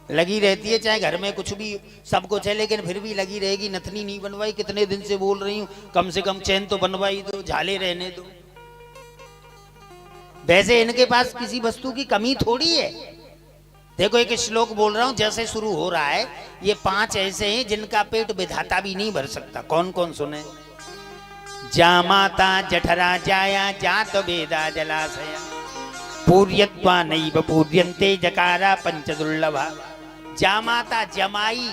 लगी रहती है। चाहे घर में कुछ भी सब कुछ है, लेकिन फिर भी लगी रहेगी। नथनी नहीं बनवाई, कितने दिन से बोल रही हूं, कम से कम चैन तो बनवाई दो, झाले रहने दो। वैसे इनके पास किसी वस्तु की कमी थोड़ी है। देखो एक श्लोक बोल रहा हूं, जैसे शुरू हो रहा है, ये 5 ऐसे हैं जिनका पेट विधाता भी नहीं भर सकता। कौन कौन सुने? जा माता जठरा जाया, जात वेदा जलाशया, पूर्यत्वा नैव पूर्यन्ते जकारा पंच दुर्लभा। जामाता जमाई,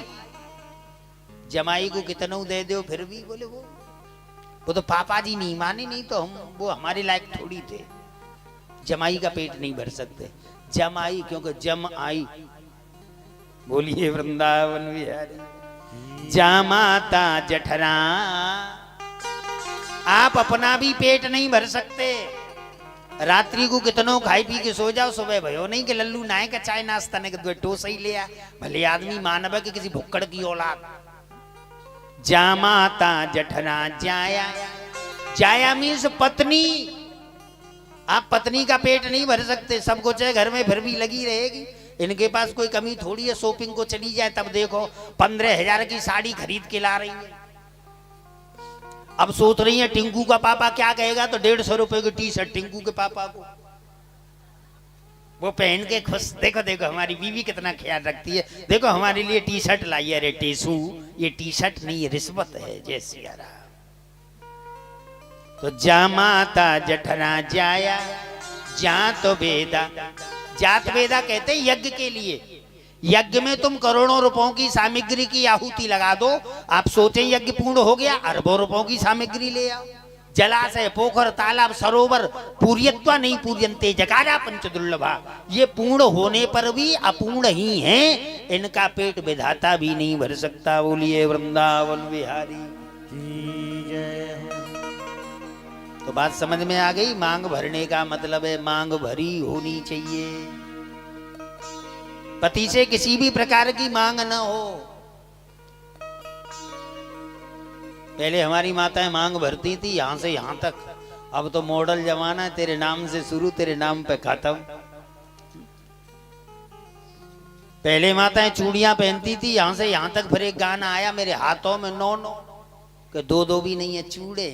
जमाई को कितना दे दो फिर भी बोले वो तो पापा जी नहीं माने, नहीं तो हम वो हमारे लायक थोड़ी थे। जमाई का पेट नहीं भर सकते। जमाई क्योंकि जम आई। बोलिए वृंदावन बिहारी। जामाता जठरा, आप अपना भी पेट नहीं भर सकते। रात्रि को कितनों खाई पी के सो जाओ, सुबह भयो नहीं कि लल्लू नाय का चाय नाश्ता ने के टो सही लिया। भले आदमी मानव के किसी भुक्कड़ की औलाद। जामाता जठरा जाया, जाया मीन्स पत्नी। आप पत्नी का पेट नहीं भर सकते। सब कुछ है घर में फिर भी लगी रहेगी। इनके पास कोई कमी थोड़ी है। शॉपिंग को चली जाए तब देखो 15,000 की साड़ी खरीद के ला रही है। अब सोच रही है टिंकू का पापा क्या कहेगा, तो 150 रुपए की टी शर्ट टिंकू के पापा को, वो पहन के खुश। देखो देखो हमारी बीवी कितना ख्याल रखती है, देखो हमारे लिए टी शर्ट लाई है। अरे टेसू, ये टी शर्ट नहीं, ये रिश्वत है। जैसी यारा, तो जामाता जठरा जाया, जात वेदा। जात वेदा कहते हैं यज्ञ के लिए। यज्ञ में तुम करोड़ों रुपयों की सामग्री की आहुति लगा दो, आप सोचें यज्ञ पूर्ण हो गया, अरबों रुपयों की सामग्री ले आओ। जलाशय, पोखर, तालाब, सरोवर पूर्यत्वा नहीं पूर्यन्ते जकारा पंच दुर्लभा। ये पूर्ण होने पर भी अपूर्ण ही हैं, इनका पेट विधाता भी नहीं भर सकता। बोलिए वृंदावन बिहारी की जय। तो बात समझ में आ गई। मांग भरने का मतलब है मांग भरी होनी चाहिए। पति से किसी भी प्रकार की मांग न हो। पहले हमारी माताएं मांग भरती थी यहां से यहां तक। अब तो मॉडल जमाना है, तेरे नाम से शुरू तेरे नाम पे खत्म। पहले माताएं चूड़ियां पहनती थी यहां से यहां तक, फिर एक गाना आया मेरे हाथों में 9 के 2 भी नहीं है चूड़े।